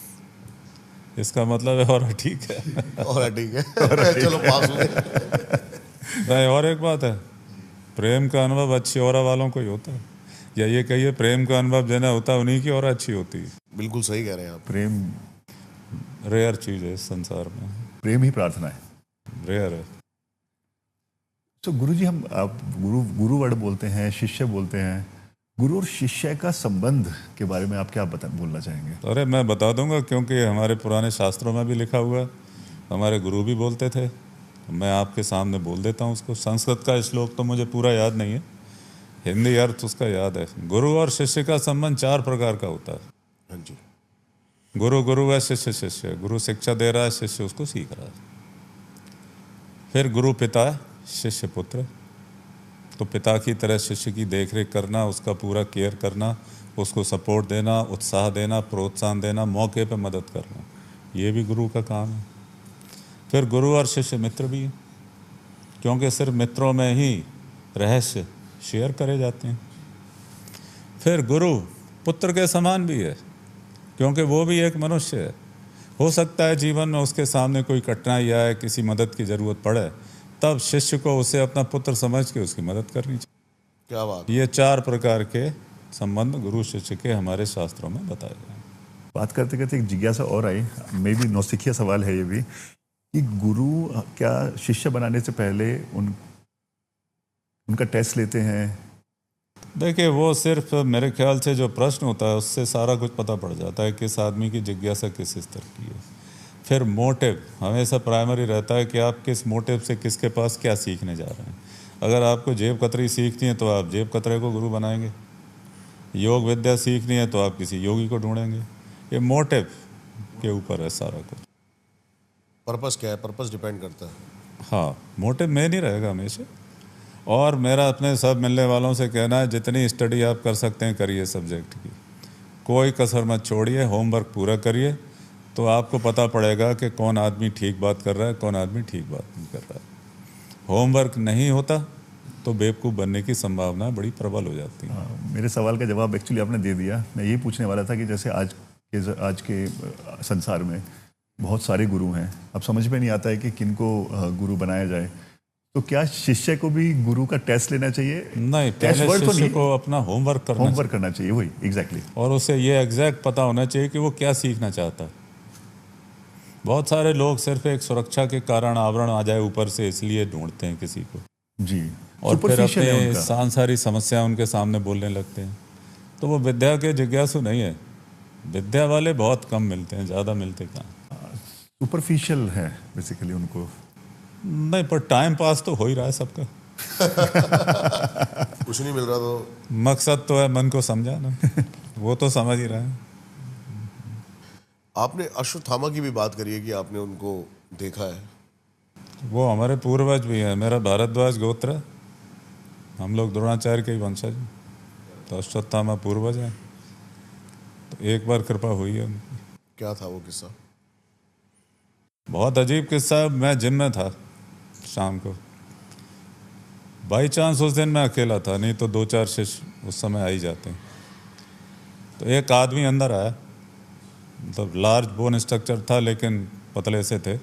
इसका मतलब है और ठीक है। और ठीक है चलो पास हो गए। नहीं, और एक बात है, प्रेम का अनुभव अच्छी और वालों को ही होता है, या ये कहिए प्रेम का अनुभव जिन्हें होता है उन्हीं की और अच्छी होती है। बिल्कुल सही कह रहे हैं आप। प्रेम रेयर चीज है इस संसार में, प्रेम ही प्रार्थना है। रेयर है। तो गुरु जी, हम आप गुरु वर्ड बोलते हैं, शिष्य बोलते हैं, गुरु और शिष्य का संबंध के बारे में आप क्या बोलना चाहेंगे? अरे मैं बता दूंगा, क्योंकि हमारे पुराने शास्त्रों में भी लिखा हुआ है, हमारे गुरु भी बोलते थे। मैं आपके सामने बोल देता हूँ उसको। संस्कृत का श्लोक तो मुझे पूरा याद नहीं है, हिंदी अर्थ उसका याद है। गुरु और शिष्य का संबंध 4 प्रकार का होता है। हाँ जी। गुरु गुरु है, शिष्य शिष्य। गुरु शिक्षा दे रहा है, शिष्य उसको सीख रहा है। फिर गुरु पिता है, शिष्य पुत्र। तो पिता की तरह शिष्य की देखरेख करना, उसका पूरा केयर करना, उसको सपोर्ट देना, उत्साह देना, प्रोत्साहन देना, मौके पर मदद करना, ये भी गुरु का काम है। फिर गुरु और शिष्य मित्र भी हैं, क्योंकि सिर्फ मित्रों में ही रहस्य शेयर करे जाते हैं। फिर गुरु पुत्र के समान भी है, क्योंकि वो भी एक मनुष्य है। हो सकता है जीवन में उसके सामने कोई कठिनाई आए, किसी मदद की ज़रूरत पड़े, तब शिष्य को उसे अपना पुत्र समझ के उसकी मदद करनी चाहिए। क्या बात। ये 4 प्रकार के संबंध गुरु शिष्य के हमारे शास्त्रों में बताए गए हैं। बात करते करते एक जिज्ञासा और आई, मे भी नौसिखिया सवाल है ये भी, कि गुरु क्या शिष्य बनाने से पहले उनका टेस्ट लेते हैं? देखिए, वो सिर्फ मेरे ख्याल से जो प्रश्न होता है उससे सारा कुछ पता पड़ जाता है, किस आदमी की जिज्ञासा किस स्तर की है। फिर मोटिव हमेशा प्राइमरी रहता है कि आप किस मोटिव से किसके पास क्या सीखने जा रहे हैं। अगर आपको जेब कतरी सीखनी है तो आप जेब कतरे को गुरु बनाएंगे, योग विद्या सीखनी है तो आप किसी योगी को ढूंढेंगे। ये मोटिव के ऊपर है सारा कुछ। पर्पस क्या है, पर्पस डिपेंड करता है। हाँ, मोटिव में नहीं रहेगा हमेशा। और मेरा अपने सब मिलने वालों से कहना है, जितनी स्टडी आप कर सकते हैं करिए सब्जेक्ट की, कोई कसर मत छोड़िए, होमवर्क पूरा करिए, तो आपको पता पड़ेगा कि कौन आदमी ठीक बात कर रहा है, कौन आदमी ठीक बात नहीं कर रहा है। होमवर्क नहीं होता तो बेवकूफ़ बनने की संभावना बड़ी प्रबल हो जाती है। मेरे सवाल का जवाब एक्चुअली आपने दे दिया। मैं यही पूछने वाला था कि जैसे आज के संसार में बहुत सारे गुरु हैं, अब समझ में नहीं आता है कि किनको गुरु बनाया जाए, तो क्या शिष्य को भी गुरु का टेस्ट लेना चाहिए? नहीं, पहले शिष्य को अपना होमवर्क करना चाहिए, वही एग्जैक्टली। और उसे ये एग्जैक्ट पता होना चाहिए कि वो क्या सीखना चाहता है। बहुत सारे लोग सिर्फ एक सुरक्षा के कारण आवरण आ जाए ऊपर से इसलिए ढूंढते हैं किसी को जी, और फिर अपने सांसारी समस्या उनके सामने बोलने लगते हैं, तो वो विद्या के जिज्ञासु नहीं है। विद्या वाले बहुत कम मिलते हैं, ज़्यादा मिलते कहाँ। सुपरफिशियल है बेसिकली उनको। नहीं, पर टाइम पास तो हो ही रहा है सबका। कुछ नहीं मिल रहा तो मकसद तो है मन को समझाना। वो तो समझ ही रहा है। आपने अश्वत्थामा की भी बात करी है कि आपने उनको देखा है। वो हमारे पूर्वज भी हैं। मेरा भारद्वाज गोत्र है, हम लोग द्रोणाचार्य के ही वंशज हैं, तो अश्वत्थामा पूर्वज हैं। तो एक बार कृपा हुई है उनकी। क्या था वो किस्सा? बहुत अजीब किस्सा है। मैं जिम में था शाम को, बाई चांस उस दिन मैं अकेला था, नहीं तो 2-4 शिष्य उस समय आ ही जाते हैं। तो एक आदमी अंदर आया, मतलब लार्ज बोन स्ट्रक्चर था लेकिन पतले से थे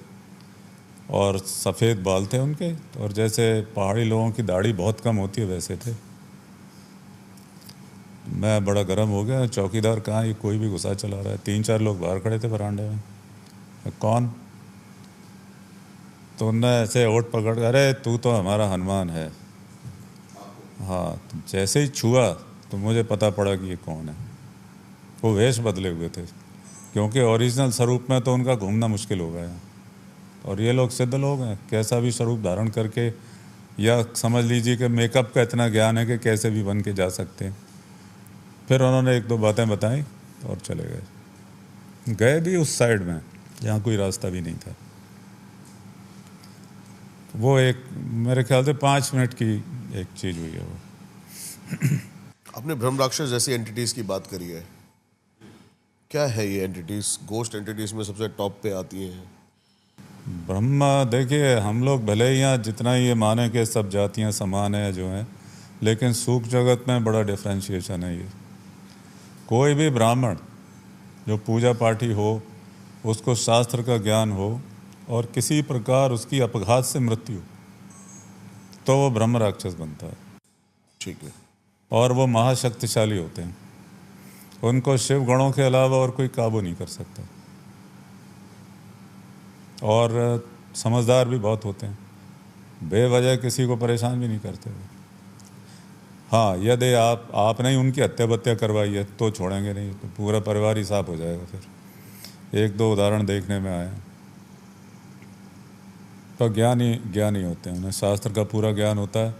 और सफ़ेद बाल थे उनके, और जैसे पहाड़ी लोगों की दाढ़ी बहुत कम होती है वैसे थे। मैं बड़ा गर्म हो गया, चौकीदार कहाँ, ये कोई भी घुसा चला रहा है। 3-4 लोग बाहर खड़े थे बरामदे में। कौन? तो उनने ऐसे ओट पकड़, अरे तू तो हमारा हनुमान है। हाँ, तो जैसे ही छुआ तो मुझे पता पड़ा कि ये कौन है। वो वेश बदले हुए थे, क्योंकि ओरिजिनल स्वरूप में तो उनका घूमना मुश्किल हो गया। और ये लोग सिद्ध लोग हैं, कैसा भी स्वरूप धारण करके, या समझ लीजिए कि मेकअप का इतना ज्ञान है कि कैसे भी बन के जा सकते हैं। फिर उन्होंने 1-2 बातें बताई और चले गए भी उस साइड में जहाँ कोई रास्ता भी नहीं था। वो एक मेरे ख्याल से 5 मिनट की एक चीज़ हुई है वो। आपने ब्रह्म राक्षस जैसी एंटिटीज़ की बात करी है, क्या है ये एंटिटीज़? गोस्ट एंटिटीज़ में सबसे टॉप पे आती हैं ब्रह्मा। देखिए, हम लोग भले ही यहाँ जितना ये माने कि सब जातियाँ समान है जो हैं, लेकिन सूक्ष्म जगत में बड़ा डिफ्रेंशिएशन है। ये कोई भी ब्राह्मण जो पूजा पाठी हो, उसको शास्त्र का ज्ञान हो और किसी प्रकार उसकी अपघात से मृत्यु, तो वो ब्रह्म राक्षस बनता है। ठीक है। और वो महाशक्तिशाली होते हैं, उनको शिव गणों के अलावा और कोई काबू नहीं कर सकता। और समझदार भी बहुत होते हैं, बेवजह किसी को परेशान भी नहीं करते वो। हाँ, यदि आपने ही उनकी हत्या बत्या करवाई है तो छोड़ेंगे नहीं, तो पूरा परिवार ही साफ हो जाएगा। फिर एक दो उदाहरण देखने में आए। तो ज्ञानी होते हैं, उन्हें शास्त्र का पूरा ज्ञान होता है,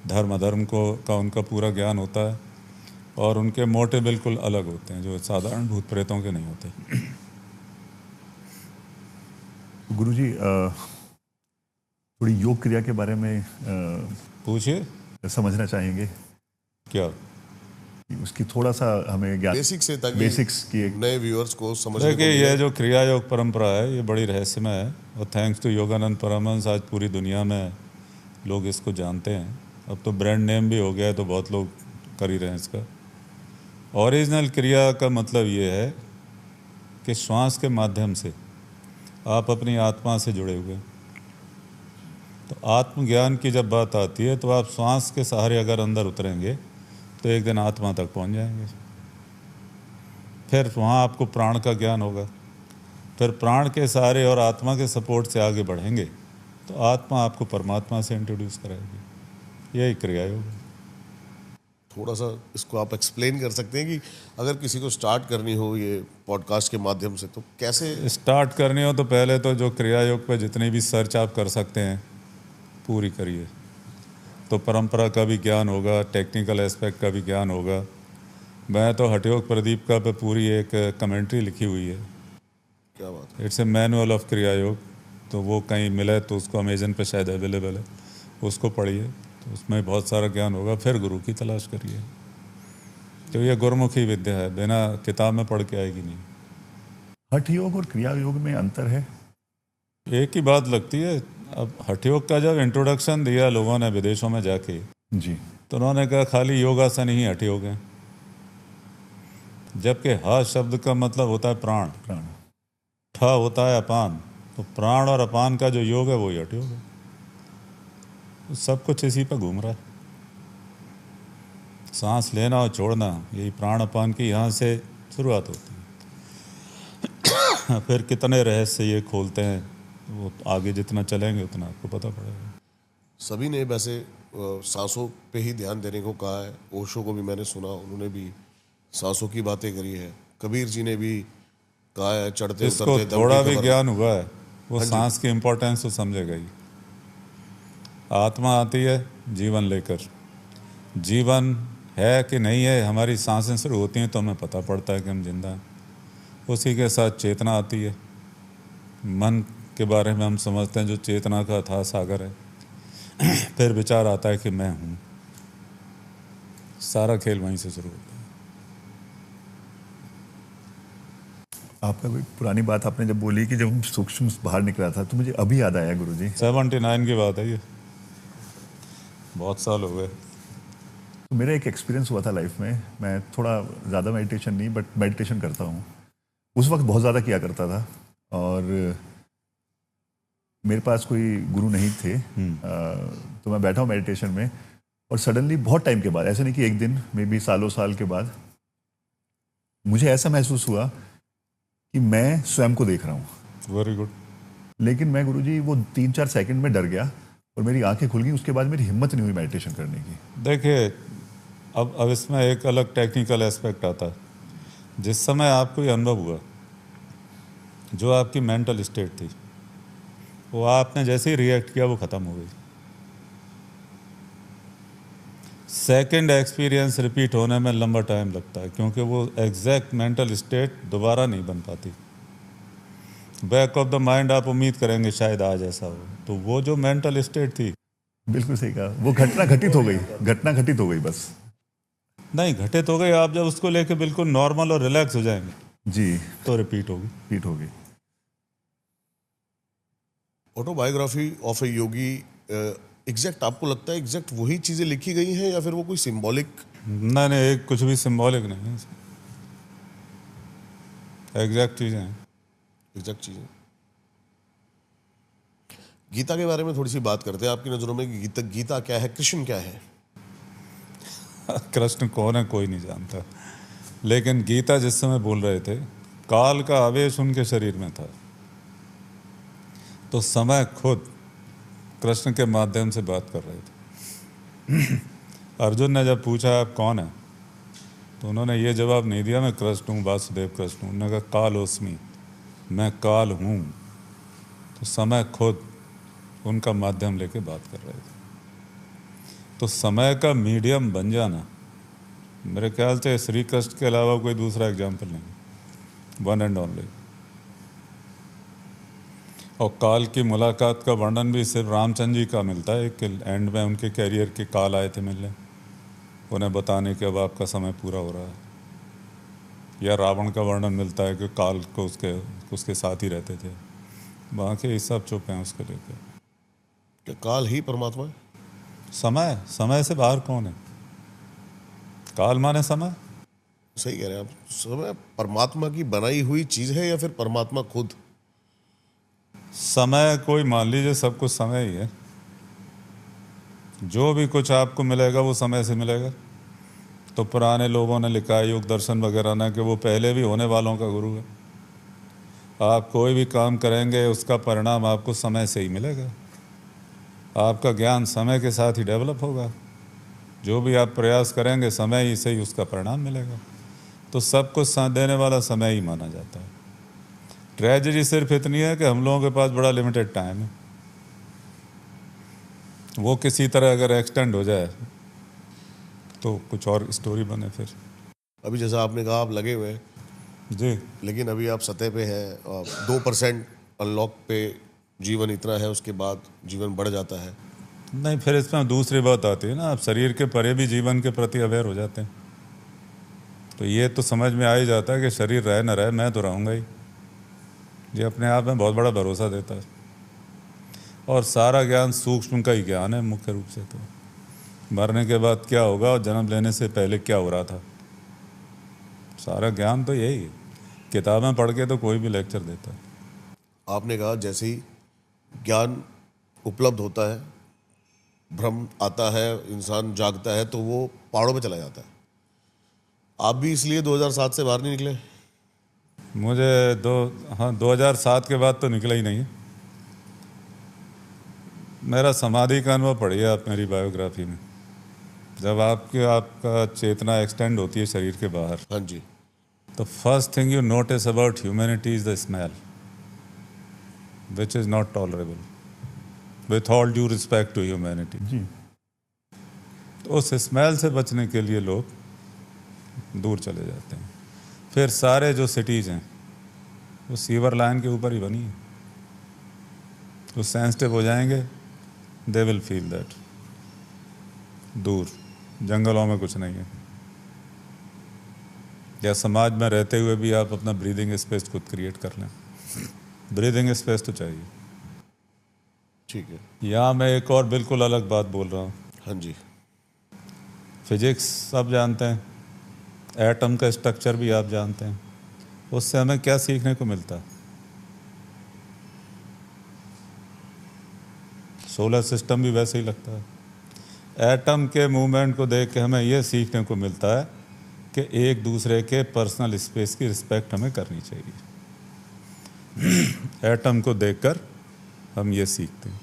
धर्म अधर्म का उनका पूरा ज्ञान होता है, और उनके मोटे बिल्कुल अलग होते हैं, जो साधारण भूत प्रेतों के नहीं होते। गुरुजी, थोड़ी योग क्रिया के बारे में पूछिए। समझना चाहेंगे क्या उसकी थोड़ा सा हमें ज्ञान, बेसिक से, ताकि बेसिक्स की नए व्यूअर्स को समझने को देखिए, मिले। ये जो क्रिया योग परंपरा है ये बड़ी रहस्यमय है, और थैंक्स टू योगानंद परमहंस आज पूरी दुनिया में लोग इसको जानते हैं। अब तो ब्रांड नेम भी हो गया है, तो बहुत लोग कर ही रहे हैं इसका। ओरिजिनल क्रिया का मतलब ये है कि श्वास के माध्यम से आप अपनी आत्मा से जुड़े हुए हैं। तो आत्मज्ञान की जब बात आती है तो आप श्वास के सहारे अगर अंदर उतरेंगे तो एक दिन आत्मा तक पहुंच जाएंगे। फिर वहाँ आपको प्राण का ज्ञान होगा, फिर प्राण के सहारे और आत्मा के सपोर्ट से आगे बढ़ेंगे तो आत्मा आपको परमात्मा से इंट्रोड्यूस कराएगी। यही क्रिया योग है। थोड़ा सा इसको आप एक्सप्लेन कर सकते हैं कि अगर किसी को स्टार्ट करनी हो ये पॉडकास्ट के माध्यम से, तो कैसे स्टार्ट करनी हो तो पहले तो जो क्रिया योग पे जितनी भी सर्च आप कर सकते हैं पूरी करिए, तो परंपरा का भी ज्ञान होगा, टेक्निकल एस्पेक्ट का भी ज्ञान होगा। मैं तो हठयोग प्रदीप का पे पूरी एक कमेंट्री लिखी हुई है। क्या बात है। इट्स ए मैनुअल ऑफ क्रिया योग, तो वो कहीं मिले तो उसको अमेजन पे शायद अवेलेबल है, उसको पढ़िए, तो उसमें बहुत सारा ज्ञान होगा। फिर गुरु की तलाश करिए, तो ये गुरुमुखी विद्या है, बिना किताब में पढ़ के आएगी नहीं। हठ योग और क्रिया योग में अंतर है? एक ही बात लगती है। अब हठयोग का जब इंट्रोडक्शन दिया लोगों ने विदेशों में जाके, जी, तो उन्होंने कहा खाली योगासन ही हठयोग है, जबकि ह शब्द का मतलब होता है प्राण, प्राण, ठ होता है अपान, तो प्राण और अपान का जो योग है वही हठयोग है। तो सब कुछ इसी पर घूम रहा है। सांस लेना और छोड़ना, यही प्राण अपान की यहाँ से शुरुआत होती है। फिर कितने रहस्य ये खोलते हैं, वो आगे जितना चलेंगे उतना आपको पता पड़ेगा। सभी ने वैसे सांसों पे ही ध्यान देने को कहा है। ओशो को भी मैंने सुना, उन्होंने भी सांसों की बातें करी है। कबीर जी ने भी कहा है चढ़ते जिसको उतरते दम थोड़ा की भी खबर। ज्ञान हुआ है वो सांस की इम्पोर्टेंस तो समझेगा ही। आत्मा आती है जीवन लेकर, जीवन है कि नहीं है हमारी सांसें शुरू होती हैं तो हमें पता पड़ता है कि हम जिंदा हैं। उसी के साथ चेतना आती है, मन के बारे में हम समझते हैं जो चेतना का अथाह सागर है। फिर विचार आता है कि मैं हूँ। सारा खेल वहीं से शुरू होता है। आपका कोई पुरानी बात आपने जब बोली कि जब हम सूक्ष्म बाहर निकला था, तो मुझे अभी याद आया गुरुजी। 79 की बात है ये, बहुत साल हो गए। तो मेरा एक एक्सपीरियंस हुआ था लाइफ में। मैं थोड़ा ज़्यादा मेडिटेशन नहीं, बट मेडिटेशन करता हूँ। उस वक्त बहुत ज़्यादा किया करता था, और मेरे पास कोई गुरु नहीं थे। तो मैं बैठा हूँ मेडिटेशन में, और सडनली बहुत टाइम के बाद, ऐसे नहीं कि एक दिन, मे बी सालों साल के बाद, मुझे ऐसा महसूस हुआ कि मैं स्वयं को देख रहा हूँ। Very good. लेकिन मैं गुरुजी वो 3-4 सेकंड में डर गया और मेरी आंखें खुल गई। उसके बाद मेरी हिम्मत नहीं हुई मेडिटेशन करने की। देखिए, अब इसमें एक अलग टेक्निकल एस्पेक्ट आता है। जिस समय आपको ये अनुभव हुआ, जो आपकी मेंटल स्टेट थी, वो आपने जैसे ही रिएक्ट किया वो ख़त्म हो गई। सेकंड एक्सपीरियंस रिपीट होने में लंबा टाइम लगता है, क्योंकि वो एग्जैक्ट मेंटल स्टेट दोबारा नहीं बन पाती। बैक ऑफ द माइंड आप उम्मीद करेंगे शायद आज ऐसा हो, तो वो जो मेंटल स्टेट थी, बिल्कुल सही कहा, वो घटना घटित हो गई, घटना घटित हो गई बस। नहीं घटित हो गई। आप जब उसको लेके बिल्कुल नॉर्मल और रिलैक्स हो जाएंगे जी, तो रिपीट होगी। रिपीट हो गई। Autobiography of A Yogi, exact आपको लगता है एग्जैक्ट वही चीजें लिखी गई हैं, या फिर वो कोई सिंबॉलिक? नहीं, एक कुछ भी सिंबॉलिक नहीं है, एग्जैक्ट चीज़ें हैं। एग्जैक्ट चीज़ है। गीता के बारे में थोड़ी सी बात करते हैं। आपकी नज़रों में गीता क्या है, कृष्ण क्या है? कृष्ण कौन है कोई नहीं जानता, लेकिन गीता जिस समय बोल रहे थे, काल का आवेश उनके शरीर में था, तो समय खुद कृष्ण के माध्यम से बात कर रहे थे। अर्जुन ने जब पूछा आप कौन है, तो उन्होंने ये जवाब नहीं दिया मैं कृष्ण हूँ, वासुदेव कृष्ण हूँ। उन्होंने कहा कालोस्मि, मैं काल हूँ। तो समय खुद उनका माध्यम लेके बात कर रहे थे। तो समय का मीडियम बन जाना, मेरे ख्याल से श्री कृष्ण के अलावा कोई दूसरा एग्जाम्पल नहीं, वन एंड ओनली। और काल की मुलाकात का वर्णन भी सिर्फ रामचंद्र जी का मिलता है। एक एंड में उनके कैरियर के काल आए थे मिलने, उन्हें बताने के अब आपका समय पूरा हो रहा है। या रावण का वर्णन मिलता है कि काल को उसके साथ ही रहते थे। बाकी ये सब चुप हैं उसको लेकर। क्या काल ही परमात्मा है? समय से बाहर कौन है? काल माने समय। सही कह रहे हैं आप। समय परमात्मा की बनाई हुई चीज़ है या फिर परमात्मा खुद? समय कोई मान लीजिए सब कुछ समय ही है। जो भी कुछ आपको मिलेगा वो समय से मिलेगा। तो पुराने लोगों ने लिखा है योग दर्शन वगैरह ना कि वो पहले भी होने वालों का गुरु है। आप कोई भी काम करेंगे उसका परिणाम आपको समय से ही मिलेगा। आपका ज्ञान समय के साथ ही डेवलप होगा। जो भी आप प्रयास करेंगे समय ही से ही उसका परिणाम मिलेगा। तो सब कुछ साथ देने वाला समय ही माना जाता है। ट्रेजेडी सिर्फ इतनी है कि हम लोगों के पास बड़ा लिमिटेड टाइम है। वो किसी तरह अगर एक्सटेंड हो जाए तो कुछ और स्टोरी बने फिर। अभी जैसा आपने कहा आप लगे हुए हैं जी, लेकिन अभी आप सतह पे हैं और 2% अनलॉक पे जीवन इतना है, उसके बाद जीवन बढ़ जाता है। नहीं, फिर इसमें दूसरी बात आती है ना, आप शरीर के परे भी जीवन के प्रति अवेयर हो जाते हैं। तो ये तो समझ में आ ही जाता है कि शरीर रहे न रहे मैं तो रहूँगा ही। ये अपने आप में बहुत बड़ा भरोसा देता है। और सारा ज्ञान सूक्ष्म का ही ज्ञान है मुख्य रूप से। तो मरने के बाद क्या होगा और जन्म लेने से पहले क्या हो रहा था, सारा ज्ञान तो यही है। किताबें पढ़ के तो कोई भी लेक्चर देता है। आपने कहा जैसे ही ज्ञान उपलब्ध होता है, भ्रम आता है, इंसान जागता है तो वो पहाड़ों पे चला जाता है। आप भी इसलिए 2007 से बाहर नहीं निकले? मुझे 2007 के बाद तो निकला ही नहीं है। मेरा समाधि का अनुभव पढ़िए आप मेरी बायोग्राफी में। जब आपका चेतना एक्सटेंड होती है शरीर के बाहर, हाँ जी। तो first thing you notice about humanity is the smell which is not tolerable with all due respect to humanity. जी। तो उस स्मेल से बचने के लिए लोग दूर चले जाते हैं। फिर सारे जो सिटीज़ हैं वो सीवर लाइन के ऊपर ही बनी है। वो सेंसिटिव हो जाएंगे, दे विल फील दैट। दूर जंगलों में कुछ नहीं है। या समाज में रहते हुए भी आप अपना ब्रीदिंग स्पेस खुद क्रिएट कर लें। ब्रीदिंग स्पेस तो चाहिए। ठीक है। यहाँ मैं एक और बिल्कुल अलग बात बोल रहा हूँ। हाँ जी। फिजिक्स सब जानते हैं, एटम का स्ट्रक्चर भी आप जानते हैं। उससे हमें क्या सीखने को मिलता है? सोलर सिस्टम भी वैसे ही लगता है। एटम के मूवमेंट को देख के हमें यह सीखने को मिलता है कि एक दूसरे के पर्सनल स्पेस की रिस्पेक्ट हमें करनी चाहिए। एटम को देखकर हम ये सीखते हैं।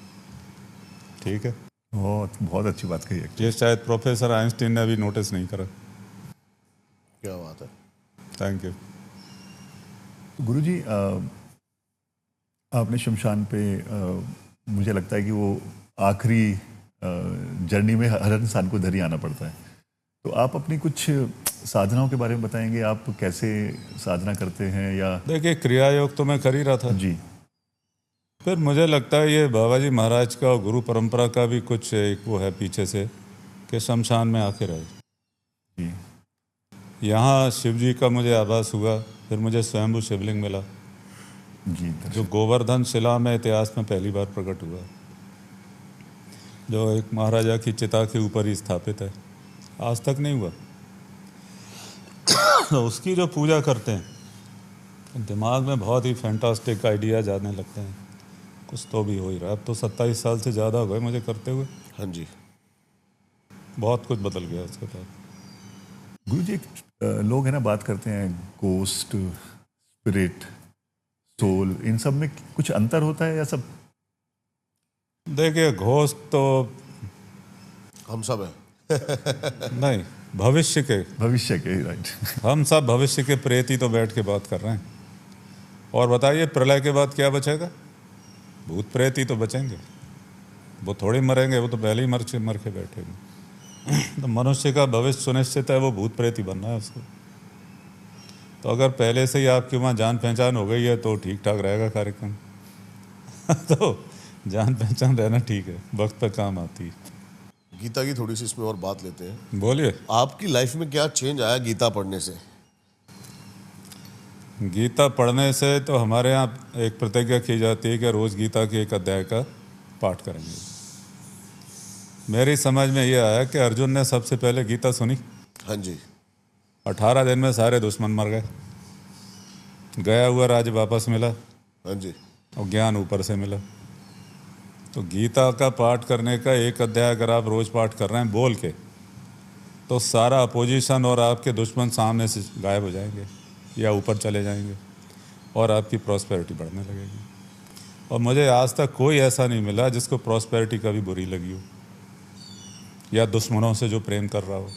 ठीक है, बहुत अच्छी बात कही है। ये शायद प्रोफेसर आइंस्टीन ने अभी नोटिस नहीं करा। क्या बात है। Thank you. गुरुजी, आपने शमशान पे मुझे लगता है कि वो आखिरी जर्नी में हर इंसान को इधर ही आना पड़ता है। तो आप अपनी कुछ साधनाओं के बारे में बताएंगे, आप कैसे साधना करते हैं? या देखिए, क्रिया योग तो मैं कर ही रहा था जी। फिर मुझे लगता है ये बाबा जी महाराज का और गुरु परंपरा का भी कुछ एक वो है पीछे से कि शमशान में आके रहे। जी। यहाँ शिव जी का मुझे आभास हुआ, फिर मुझे स्वयंभू शिवलिंग मिला जी, जो गोवर्धन शिला में इतिहास में पहली बार प्रकट हुआ, जो एक महाराजा की चिता के ऊपर ही स्थापित है, आज तक नहीं हुआ। तो उसकी जो पूजा करते हैं दिमाग में बहुत ही फैंटास्टिक आइडियाज आने लगते हैं, कुछ तो भी हो ही रहा है। अब तो 27 साल से ज़्यादा हो गए मुझे करते हुए, हाँ जी। बहुत कुछ बदल गया उसके बाद। गुरुजी, लोग है ना बात करते हैं गोस्ट, स्पिरिट, सोल, इन सब में कुछ अंतर होता है या सब? देखिए, घोस्ट तो हम सब हैं। नहीं, भविष्य के, भविष्य के, राइट। हम सब भविष्य के प्रेत ही तो बैठ के बात कर रहे हैं। और बताइए, प्रलय के बाद क्या बचेगा? भूत प्रेत ही तो बचेंगे, वो थोड़ी मरेंगे, वो तो पहले ही मर के बैठेंगे। तो मनुष्य का भविष्य सुनिश्चित है, वो भूत प्रेत ही बनना है उसको। तो अगर पहले से ही आपकी वहाँ जान पहचान हो गई है तो ठीक ठाक रहेगा कार्यक्रम। तो जान पहचान रहना ठीक है, वक्त पे काम आती है। गीता की थोड़ी सी इसमें और बात लेते हैं। बोलिए। आपकी लाइफ में क्या चेंज आया गीता पढ़ने से? गीता पढ़ने से तो हमारे यहाँ एक प्रतिज्ञा की जाती है कि रोज़ गीता के एक अध्याय का पाठ करेंगे। मेरी समझ में ये आया कि अर्जुन ने सबसे पहले गीता सुनी। हाँ जी। 18 दिन में सारे दुश्मन मर गए, गया हुआ राज्य वापस मिला, हाँ जी। और ज्ञान ऊपर से मिला। तो गीता का पाठ करने का एक अध्याय अगर आप रोज़ पाठ कर रहे हैं बोल के, तो सारा अपोजिशन और आपके दुश्मन सामने से गायब हो जाएंगे या ऊपर चले जाएंगे, और आपकी प्रॉस्पेरिटी बढ़ने लगेगी। और मुझे आज तक कोई ऐसा नहीं मिला जिसको प्रॉस्पेरिटी कभी बुरी लगी हो, या दुश्मनों से जो प्रेम कर रहा हो।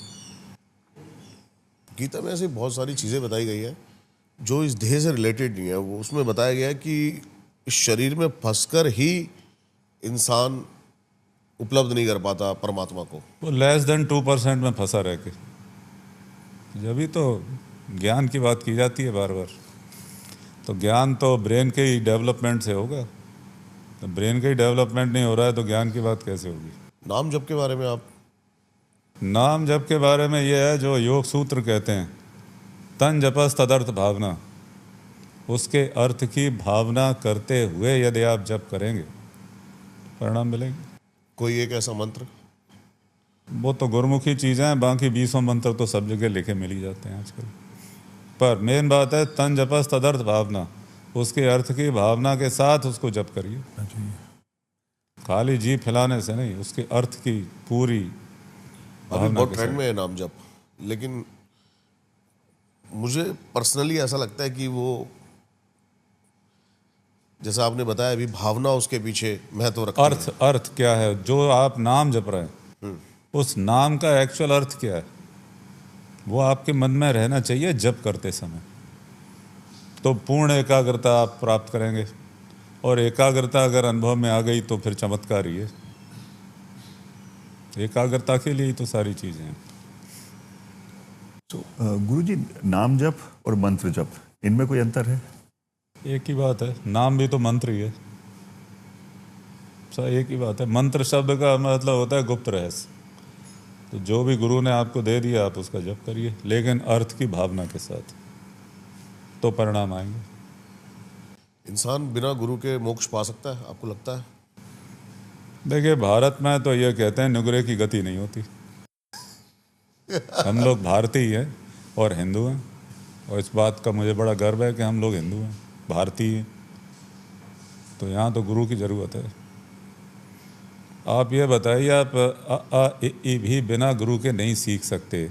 गीता में ऐसी बहुत सारी चीज़ें बताई गई है जो इस देह से रिलेटेड नहीं है। वो उसमें बताया गया है कि इस शरीर में फंसकर ही इंसान उपलब्ध नहीं कर पाता परमात्मा को। वो लेस देन 2% में फंसा रह के, जब भी तो ज्ञान की बात की जाती है बार बार। तो ज्ञान तो ब्रेन के ही डेवलपमेंट से होगा, तो ब्रेन का ही डेवलपमेंट नहीं हो रहा है तो ज्ञान की बात कैसे होगी? नाम जप के बारे में आप? नाम जप के बारे में ये है जो योग सूत्र कहते हैं, तन जपस तदर्थ भावना। उसके अर्थ की भावना करते हुए यदि आप जप करेंगे परिणाम मिलेंगे। कोई एक ऐसा मंत्र? वो तो गुरुमुखी चीज़ें हैं, बाकी 20 मंत्र तो सब जगह लिखे मिल ही जाते हैं आजकल। पर मेन बात है तन जपस तदर्थ भावना, उसके अर्थ की भावना के साथ उसको जप करिए, खाली जी फैलाने से नहीं, उसके अर्थ की पूरी अभी भावना बहुत के ट्रेंड साथ। में है नाम जप, लेकिन मुझे पर्सनली ऐसा लगता है कि वो जैसा आपने बताया अभी भावना उसके पीछे महत्व रखती है। अर्थ क्या है जो आप नाम जप रहे हैं, उस नाम का एक्चुअल अर्थ क्या है, वो आपके मन में रहना चाहिए जप करते समय। तो पूर्ण एकाग्रता आप प्राप्त करेंगे, और एकाग्रता अगर अनुभव में आ गई तो फिर चमत्कार ही है। एकाग्रता के लिए ही तो सारी चीज़ें हैं। तो गुरुजी, नाम जप और मंत्र जप, इनमें कोई अंतर है? एक ही बात है, नाम भी तो मंत्र ही है, सब एक ही बात है। मंत्र शब्द का मतलब होता है गुप्त रहस्य। तो जो भी गुरु ने आपको दे दिया आप उसका जप करिए, लेकिन अर्थ की भावना के साथ, तो परिणाम आएंगे। इंसान बिना गुरु के मोक्ष पा सकता है, आपको लगता है? देखिए, भारत में तो ये कहते हैं नुगरे की गति नहीं होती। हम लोग भारतीय हैं और हिंदू हैं, और इस बात का मुझे बड़ा गर्व है कि हम लोग हिंदू हैं, भारतीय हैं। तो यहाँ तो गुरु की ज़रूरत है। आप ये बताइए, आप अ आ इ ई भी बिना गुरु के नहीं सीख सकते,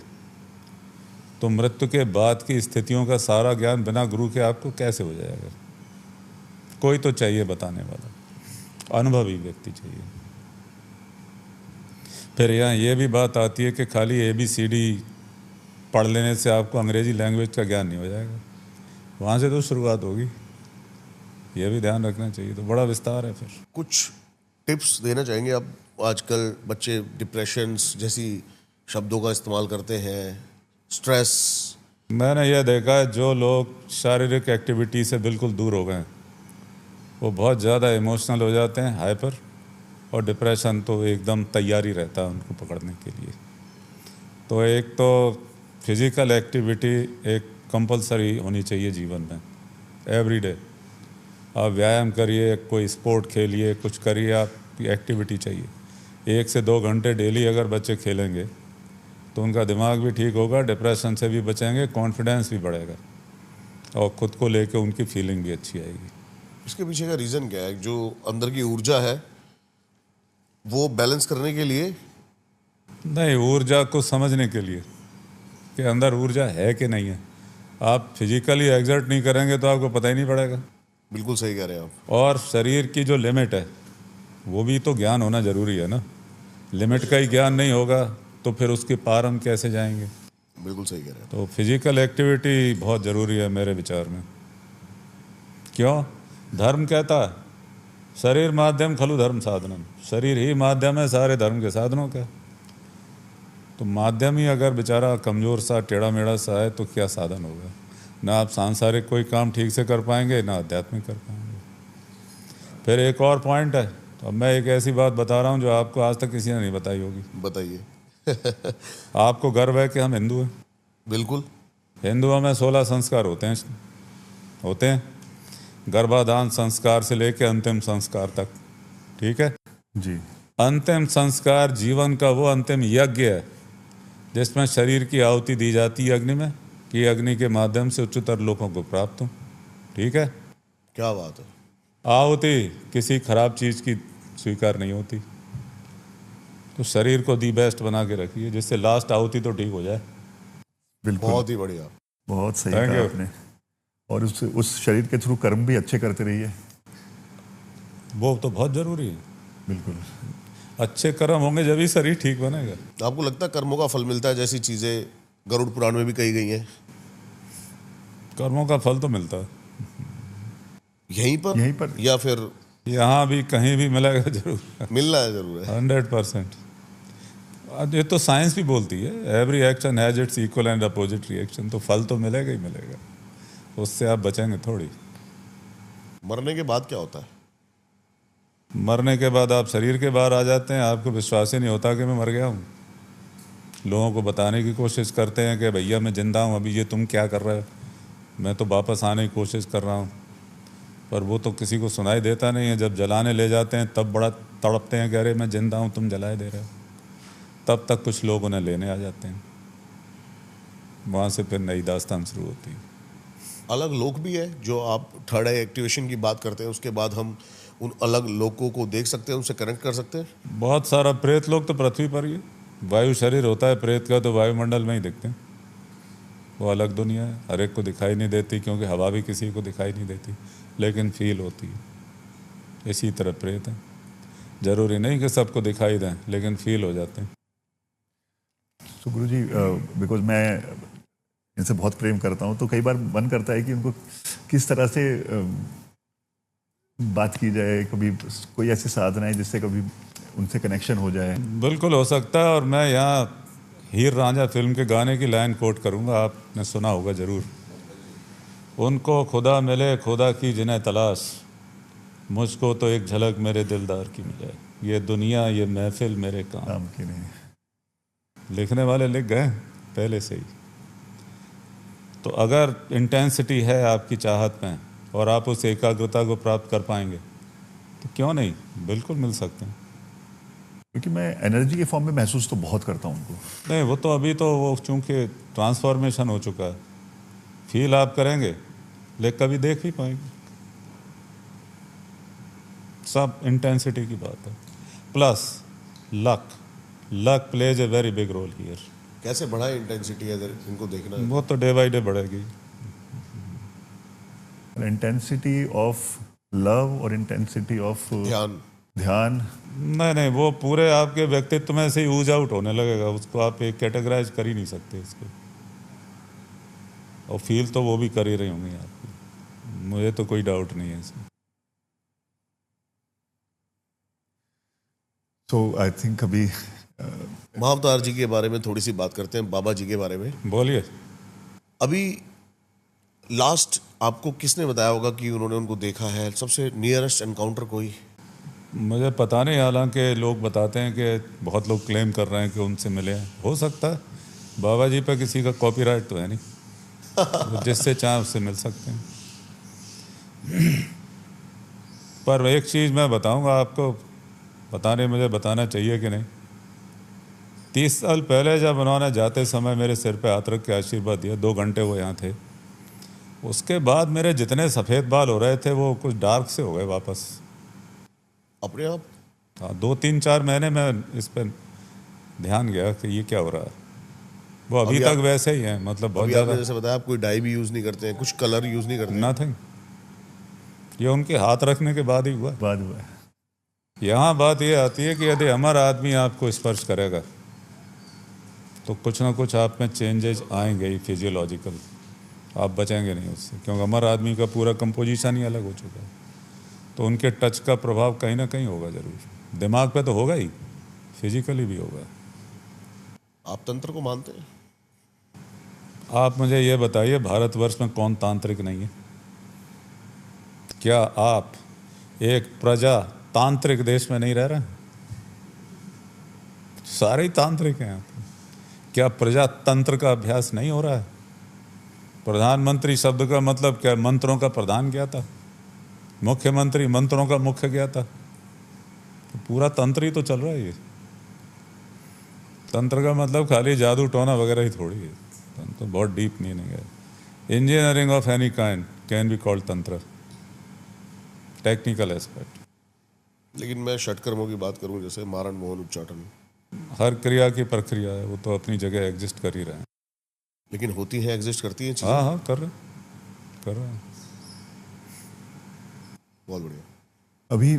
तो मृत्यु के बाद की स्थितियों का सारा ज्ञान बिना गुरु के आपको कैसे हो जाएगा? कोई तो चाहिए बताने वाला, अनुभवी व्यक्ति चाहिए। फिर यहाँ ये भी बात आती है कि खाली ABCD पढ़ लेने से आपको अंग्रेजी लैंग्वेज का ज्ञान नहीं हो जाएगा, वहाँ से तो शुरुआत होगी, ये भी ध्यान रखना चाहिए। तो बड़ा विस्तार है। फिर कुछ टिप्स देना चाहेंगे आप? आजकल बच्चे डिप्रेशंस जैसी शब्दों का इस्तेमाल करते हैं, स्ट्रेस। मैंने यह देखा है जो लोग शारीरिक एक्टिविटी से बिल्कुल दूर हो गए हैं, वो बहुत ज़्यादा इमोशनल हो जाते हैं, हाइपर, और डिप्रेशन तो एकदम तैयारी रहता है उनको पकड़ने के लिए। तो एक तो फिज़िकल एक्टिविटी एक कंपलसरी होनी चाहिए जीवन में, एवरीडे। आप व्यायाम करिए, कोई स्पोर्ट खेलिए, कुछ करिए, आपकी एक्टिविटी चाहिए। 1 से 2 घंटे डेली अगर बच्चे खेलेंगे तो उनका दिमाग भी ठीक होगा, डिप्रेशन से भी बचेंगे, कॉन्फिडेंस भी बढ़ेगा। और ख़ुद को लेके उनकी फीलिंग भी अच्छी आएगी। इसके पीछे का रीज़न क्या है? जो अंदर की ऊर्जा है वो बैलेंस करने के लिए? नहीं, ऊर्जा को समझने के लिए कि अंदर ऊर्जा है कि नहीं है। आप फिजिकली एग्जर्ट नहीं करेंगे तो आपको पता ही नहीं पड़ेगा। बिल्कुल सही कह रहे हैं आप। और शरीर की जो लिमिट है वो भी तो ज्ञान होना ज़रूरी है ना। लिमिट का ही ज्ञान नहीं होगा तो फिर उसके पार हम कैसे जाएंगे। बिल्कुल सही कह रहे हैं। तो फिजिकल एक्टिविटी बहुत ज़रूरी है मेरे विचार में। क्यों? धर्म कहता है शरीर माध्यम खलु धर्म साधनम, शरीर ही माध्यम है सारे धर्म के साधनों का। तो माध्यम ही अगर बेचारा कमज़ोर सा टेढ़ा मेढ़ा सा है तो क्या साधन होगा? ना आप सांसारिक कोई काम ठीक से कर पाएंगे ना आध्यात्मिक कर पाएंगे। फिर एक और पॉइंट है, तो अब मैं एक ऐसी बात बता रहा हूँ जो आपको आज तक किसी ने नहीं बताई होगी। बताइए। आपको गर्व है कि हम हिंदू हैं? बिल्कुल। हिंदुओं में 16 संस्कार होते हैं गर्भाधान संस्कार से लेकर अंतिम संस्कार तक। ठीक है जी। अंतिम संस्कार जीवन का वो अंतिम यज्ञ है जिसमें शरीर की आहुति दी जाती है अग्नि में, कि अग्नि के माध्यम से उच्चतर लोकों को प्राप्त हो। ठीक है, क्या बात है। आहुति किसी खराब चीज़ की स्वीकार नहीं होती। तो शरीर को दी बेस्ट बना के रखिए जिससे लास्ट आहुति तो ठीक हो जाए। बिल्कुल, बहुत ही बढ़िया। बहुत सही Thank कहा you. आपने। और उस शरीर के थ्रू कर्म भी अच्छे करते रहिए। वो तो बहुत ज़रूरी है। बिल्कुल। अच्छे कर्म होंगे जब ही शरीर ठीक बनेगा। आपको लगता है कर्मों का फल मिलता है जैसी चीज़ें गरुड़ पुराण में भी कही गई हैं? कर्मों का फल तो मिलता है यहीं पर या फिर यहाँ भी कहीं भी मिलेगा जरूर। मिलना है जरूर है। 100%। ये तो साइंस भी बोलती है, every action has its equal and opposite reaction. तो फल तो मिलेगा ही मिलेगा, उससे आप बचेंगे थोड़ी। मरने के बाद क्या होता है? मरने के बाद आप शरीर के बाहर आ जाते हैं। आपको विश्वास ही नहीं होता कि मैं मर गया हूँ। लोगों को बताने की कोशिश करते हैं कि भैया मैं जिंदा हूँ, अभी ये तुम क्या कर रहे हो, मैं तो वापस आने की कोशिश कर रहा हूँ। पर वो तो किसी को सुनाई देता नहीं है। जब जलाने ले जाते हैं तब बड़ा तड़पते हैं, कह रहे मैं जिंदा हूँ तुम जलाए दे रहे हो। तब तक कुछ लोग उन्हें लेने आ जाते हैं। वहाँ से फिर नई दास्तान शुरू होती है। अलग लोक भी है जो आप थर्ड आई एक्टिवेशन की बात करते हैं, उसके बाद हम उन अलग लोकों को देख सकते हैं, उनसे कनेक्ट कर सकते हैं। बहुत सारा प्रेत लोग तो पृथ्वी पर ही है। वायु शरीर होता है प्रेत का, तो वायुमंडल में ही दिखते हैं। वो अलग दुनिया है, हर एक को दिखाई नहीं देती क्योंकि हवा भी किसी को दिखाई नहीं देती, लेकिन फील होती है। इसी तरह प्रेत है, जरूरी नहीं कि सबको दिखाई दें लेकिन फील हो जाते हैं। तो गुरु जी, बिकॉज मैं इनसे बहुत प्रेम करता हूँ तो कई बार मन करता है कि उनको किस तरह से बात की जाए, कभी कोई ऐसी साधना है जिससे कभी उनसे कनेक्शन हो जाए। बिल्कुल हो सकता है। और मैं यहाँ हीर रांझा फिल्म के गाने की लाइन कोट करूँगा, आपने सुना होगा ज़रूर। उनको खुदा मिले खुदा की जिन्हें तलाश, मुझको तो एक झलक मेरे दिलदार की मिले। ये दुनिया ये महफिल मेरे काम की नहीं। लिखने वाले लिख गए पहले से ही। तो अगर इंटेंसिटी है आपकी चाहत में और आप उस एकाग्रता को प्राप्त कर पाएंगे तो क्यों नहीं, बिल्कुल मिल सकते हैं। क्योंकि मैं एनर्जी के फॉर्म में महसूस तो बहुत करता हूँ उनको। नहीं, वो तो अभी तो वो चूंकि ट्रांसफॉर्मेशन हो चुका है, फील आप करेंगे लेकिन कभी देख भी पाएंगे। सब इंटेंसिटी की बात है। Plus luck plays a very big role here. कैसे बढ़ाए इंटेंसिटी अगर इनको देखना है? वो तो डे बाई डे बढ़ेगी। इंटेंसिटी ऑफ लव और इंटेंसिटी ऑफ ध्यान नहीं, वो पूरे आपके व्यक्तित्व में से ही यूज आउट होने लगेगा। उसको आप एक कैटेगराइज कर ही नहीं सकते इसको। और फील तो वो भी कर ही रही होंगी आपकी, मुझे तो कोई डाउट नहीं है इसमें। तो आई थिंक अभी महाअवतार जी के बारे में थोड़ी सी बात करते हैं, बाबा जी के बारे में। बोलिए। अभी लास्ट आपको किसने बताया होगा कि उन्होंने उनको देखा है? सबसे नियरेस्ट एनकाउंटर कोई? मुझे पता नहीं, हालांकि लोग बताते हैं कि बहुत लोग क्लेम कर रहे हैं कि उनसे मिले हैं। हो सकता है, बाबा जी पर किसी का कॉपीराइट तो है नहीं, तो जिससे चाहे उससे मिल सकते हैं। पर एक चीज़ मैं बताऊंगा आपको, पता नहीं मुझे बताना चाहिए कि नहीं। 30 साल पहले जब उन्होंने जाते समय मेरे सिर पे हाथ रख के आशीर्वाद दिया, 2 घंटे वो यहाँ थे, उसके बाद मेरे जितने सफ़ेद बाल हो रहे थे वो कुछ डार्क से हो गए वापस। अपने आप? हाँ, 2-3-4 महीने में इस पर ध्यान गया कि ये क्या हो रहा है। वो अभी तक वैसे ही है, मतलब बहुत अभी ज़्यादा। आपने जैसे बताया आप कोई डाई भी यूज नहीं करते हैं, कुछ कलर यूज नहीं करते हैं? नथिंग। ये उनके हाथ रखने के बाद ही हुआ। बाद हुआ है। यहाँ बात ये आती है कि यदि हमारा आदमी आपको स्पर्श करेगा तो कुछ ना कुछ आप में चेंजेस आएंगे ही फिजियोलॉजिकल, आप बचेंगे नहीं उससे, क्योंकि हमारा आदमी का पूरा कंपोजिशन ही अलग हो चुका है। तो उनके टच का प्रभाव कहीं ना कहीं होगा जरूर, दिमाग पे तो होगा ही, फिजिकली भी होगा। आप तंत्र को मानते हैं? आप मुझे ये बताइए, भारतवर्ष में कौन तांत्रिक नहीं है? क्या आप एक प्रजा तांत्रिक देश में नहीं रह रहे? सारे ही तांत्रिक हैं यहाँ पे। क्या प्रजा तंत्र का अभ्यास नहीं हो रहा है? प्रधानमंत्री शब्द का मतलब क्या? मंत्रों का प्रधान क्या था? मुख्यमंत्री मंत्रों का मुख्य क्या था? तो पूरा तंत्र ही तो चल रहा है ये। तंत्र का मतलब खाली जादू टोना वगैरह ही थोड़ी है। तंत्र बहुत डीप मीनिंग है। Engineering of any kind can be called तंत्र, टेक्निकल एस्पेक्ट। लेकिन मैं षटकर्मों की बात करूं, जैसे मारण मोहन उच्चाटन, हर क्रिया की प्रक्रिया है, वो तो अपनी जगह एग्जिस्ट कर ही रहे हैं। लेकिन होती है, एग्जिस्ट करती हैं चीजें। हाँ हाँ, कर रहे हैं। बहुत बढ़िया। अभी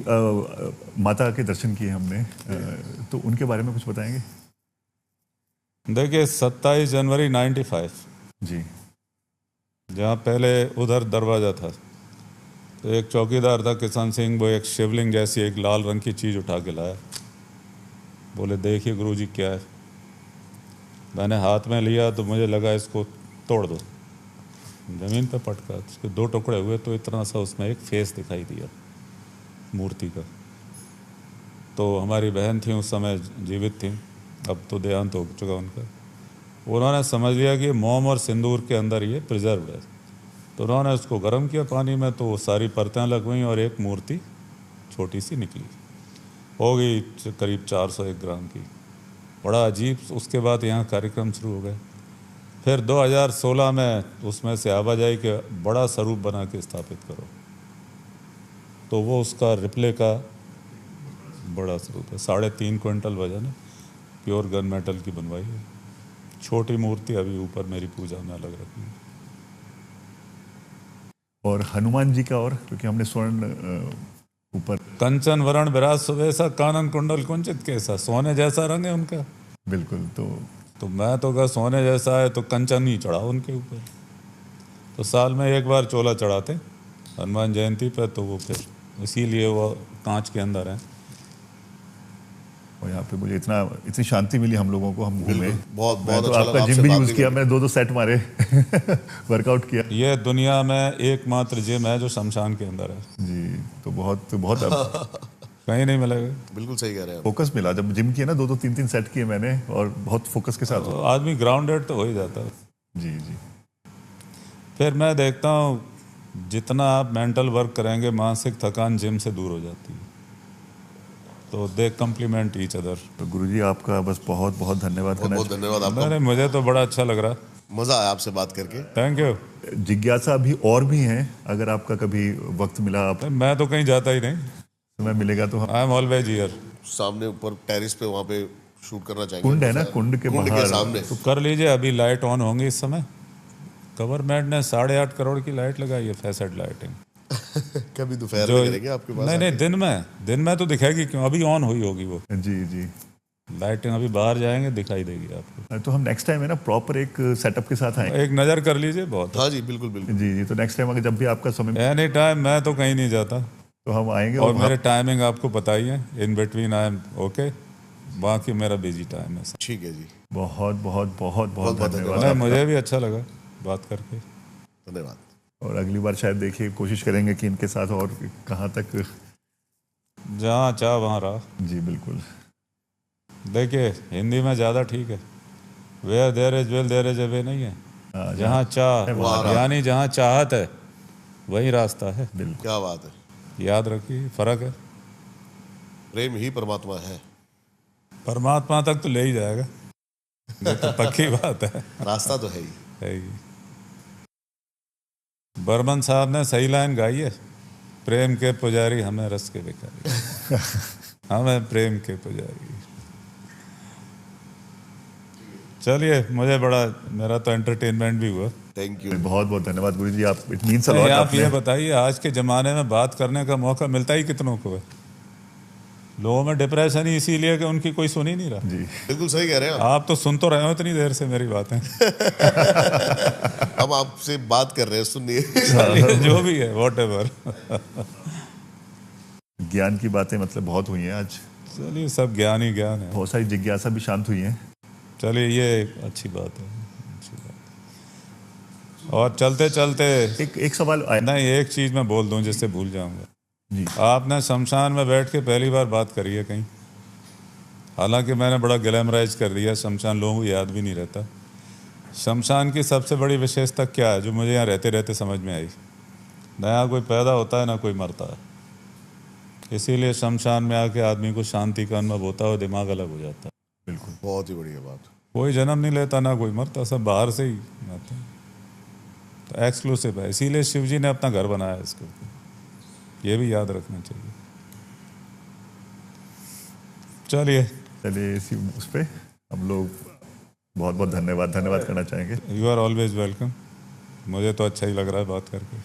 माता के दर्शन किए हमने, तो उनके बारे में कुछ बताएंगे? देखिए, 27 जनवरी 95, जी। जहाँ पहले उधर दरवाज़ा था, तो एक चौकीदार था किशन सिंह, वो एक शिवलिंग जैसी एक लाल रंग की चीज़ उठा के लाया। बोले देखिए गुरुजी क्या है। मैंने हाथ में लिया तो मुझे लगा इसको तोड़ दो। ज़मीन पे पटका, उसके 2 टुकड़े हुए तो इतना सा उसमें एक फेस दिखाई दिया मूर्ति का। तो हमारी बहन थी उस समय, जीवित थी, अब तो देहांत हो चुका उनका। उन्होंने समझ लिया कि मोम और सिंदूर के अंदर ये प्रिजर्व है, तो उन्होंने उसको गर्म किया पानी में, तो वो सारी परतें लग गई और एक मूर्ति छोटी सी निकली, हो गई करीब 401 ग्राम की। बड़ा अजीब। उसके बाद यहाँ कार्यक्रम शुरू हो गए। फिर 2016 में उसमें से आवाजाही के बड़ा स्वरूप बना के स्थापित करो, तो वो उसका रिप्ले का बड़ा स्वरूप है। 3.5 क्विंटल वजन है, प्योर गन मेटल की बनवाई है। छोटी मूर्ति अभी ऊपर मेरी पूजा में अलग रखी है। और हनुमान जी का, और क्योंकि हमने स्वर्ण ऊपर कंचन वरण विराज सुवेसा, कानन कुंडल कुंचित कैसा, सोने जैसा रंग है उनका। बिल्कुल। तो मैं तो कहा सोने जैसा है तो कंचन ही चढ़ाओ उनके ऊपर। तो साल में एक बार चोला चढ़ाते हनुमान जयंती पे, तो वो फिर इसीलिए वो कांच के अंदर है। और यहाँ पे मुझे इतनी शांति मिली हम लोगों को, हम घूमे। बहुत मैं बहुत तो अच्छा आपका लगा जिम आपसे भी बात यूज भी किया, करके। मैंने 2 सेट मारे वर्कआउट किया। ये दुनिया में एकमात्र जिम है जो शमशान के अंदर है। जी। तो बहुत बहुत कहीं नहीं मिलेगा। बिल्कुल सही कह रहे हैं आप। फोकस मिला जब जिम किया ना, 2-2 3-3 सेट किए मैंने, और बहुत फोकस के साथ। तो आदमी ग्राउंडेड तो हो ही जाता है। जी जी। फिर मैं देखता हूँ जितना आप मेंटल वर्क करेंगे, मानसिक थकान जिम से दूर हो जाती है। तो दे कम्प्लीमेंट ईच अदर। तो गुरुजी आपका बस बहुत बहुत धन्यवाद बहुत करना बहुत धन्यवाद आपका। नहीं, मुझे तो बड़ा अच्छा लग रहा। मजा आया आपसे बात करके। Thank you. जिज्ञासा अभी और भी है, अगर आपका कभी वक्त मिला, आप मैं तो कहीं जाता ही नहीं, समय मिलेगा तो हम आई एम ऑलवेज हियर। सामने ऊपर टेरिस पे वहाँ पे शूट करना चाहेंगे। कुंड है ना, कुंड के बाहर सामने। तो कर लीजिए। अभी लाइट ऑन होंगी इस समय। गवर्नमेंट ने 8.5 करोड़ की लाइट लगाई है, फैसेट लाइटिंग। कभी दोपहर जो में करेंगे आपके पास? नहीं, दिन में तो दिखेगी क्यों, अभी ऑन हुई होगी वो जी जी। लाइटिंग। अभी बाहर जाएंगे दिखाई देगी आपको। तो हम नेक्स्ट टाइम है ना प्रॉपर एक सेटअप के साथ आए। एक नज़र कर लीजिए, बहुत। हाँ जी, बिल्कुल बिल्कुल। जी जी। तो नेक्स्ट टाइम अगर जब भी आपका समय, एनी टाइम। मैं तो कहीं नहीं जाता, तो हम आएंगे। और मेरे टाइमिंग आपको पता ही है। In between I am okay, बाकी मेरा बिजी टाइम है। ठीक है जी। बहुत बहुत बहुत बहुत बहुत धन्यवाद। नहीं, मुझे भी अच्छा लगा बात करके। धन्यवाद। और अगली बार शायद देखिए, कोशिश करेंगे कि इनके साथ और कहाँ तक। जहाँ चाह वहाँ रहा। जी बिल्कुल। देखिए, हिंदी में ज़्यादा ठीक है। Where there is will there is a way नहीं है। हाँ, जहाँ चाह, वहाँ यानी जहाँ चाहत है वही रास्ता है। बिल्कुल। क्या बात है। याद रखिए, फर्क है। प्रेम ही परमात्मा है। परमात्मा तक तो ले ही जाएगा, ये तो पक्की बात है। रास्ता तो है ही। है ही। बर्मन साहब ने सही लाइन गाई है, प्रेम के पुजारी हमें रस के भिखारी। हमें प्रेम के पुजारी। चलिए, मुझे बड़ा, मेरा तो एंटरटेनमेंट भी हुआ। Thank you. बहुत बहुत धन्यवाद गुरु जी, आप इट मीन्स अ लॉट। आप ये बताइए, आज के ज़माने में बात करने का मौका मिलता ही कितनों को है? लोगों में डिप्रेशन ही इसीलिए कि उनकी कोई सुन ही नहीं रहा। जी बिल्कुल सही कह रहे हैं आप तो सुन तो रहे हो इतनी देर से मेरी बातें। हम आपसे बात कर रहे हैं, सुनिए। जो भी है, व्हाटएवर। ज्ञान की बातें मतलब बहुत हुई हैं आज। चलिए, सब ज्ञान ही ज्ञान है। बहुत सारी जिज्ञासा भी शांत हुई है। चलिए, ये एक अच्छी बात है, अच्छी बात। और चलते चलते एक सवाल आया। नहीं, एक चीज़ मैं बोल दूं जिससे भूल जाऊंगा। जी आपने शमशान में बैठ के पहली बार बात करी है कहीं? हालांकि मैंने बड़ा ग्लैमराइज कर दिया, शमशान लोगों को याद भी नहीं रहता। शमशान की सबसे बड़ी विशेषता क्या है जो मुझे यहाँ रहते रहते समझ में आई? नया कोई पैदा होता है, ना कोई मरता है। इसीलिए शमशान में आके आदमी को शांति का अनुभव होता है और दिमाग अलग हो जाता है। बिल्कुल, बहुत ही बढ़िया बात। कोई जन्म नहीं लेता, ना कोई मरता, सब बाहर से ही आते हैं। तो एक्सक्लूसिव है, इसीलिए शिव जी ने अपना घर बनाया इसको। ये भी याद रखना चाहिए। चलिए इसी उस पे हम लोग बहुत बहुत धन्यवाद करना चाहेंगे। You are always welcome. मुझे तो अच्छा ही लग रहा है बात करके।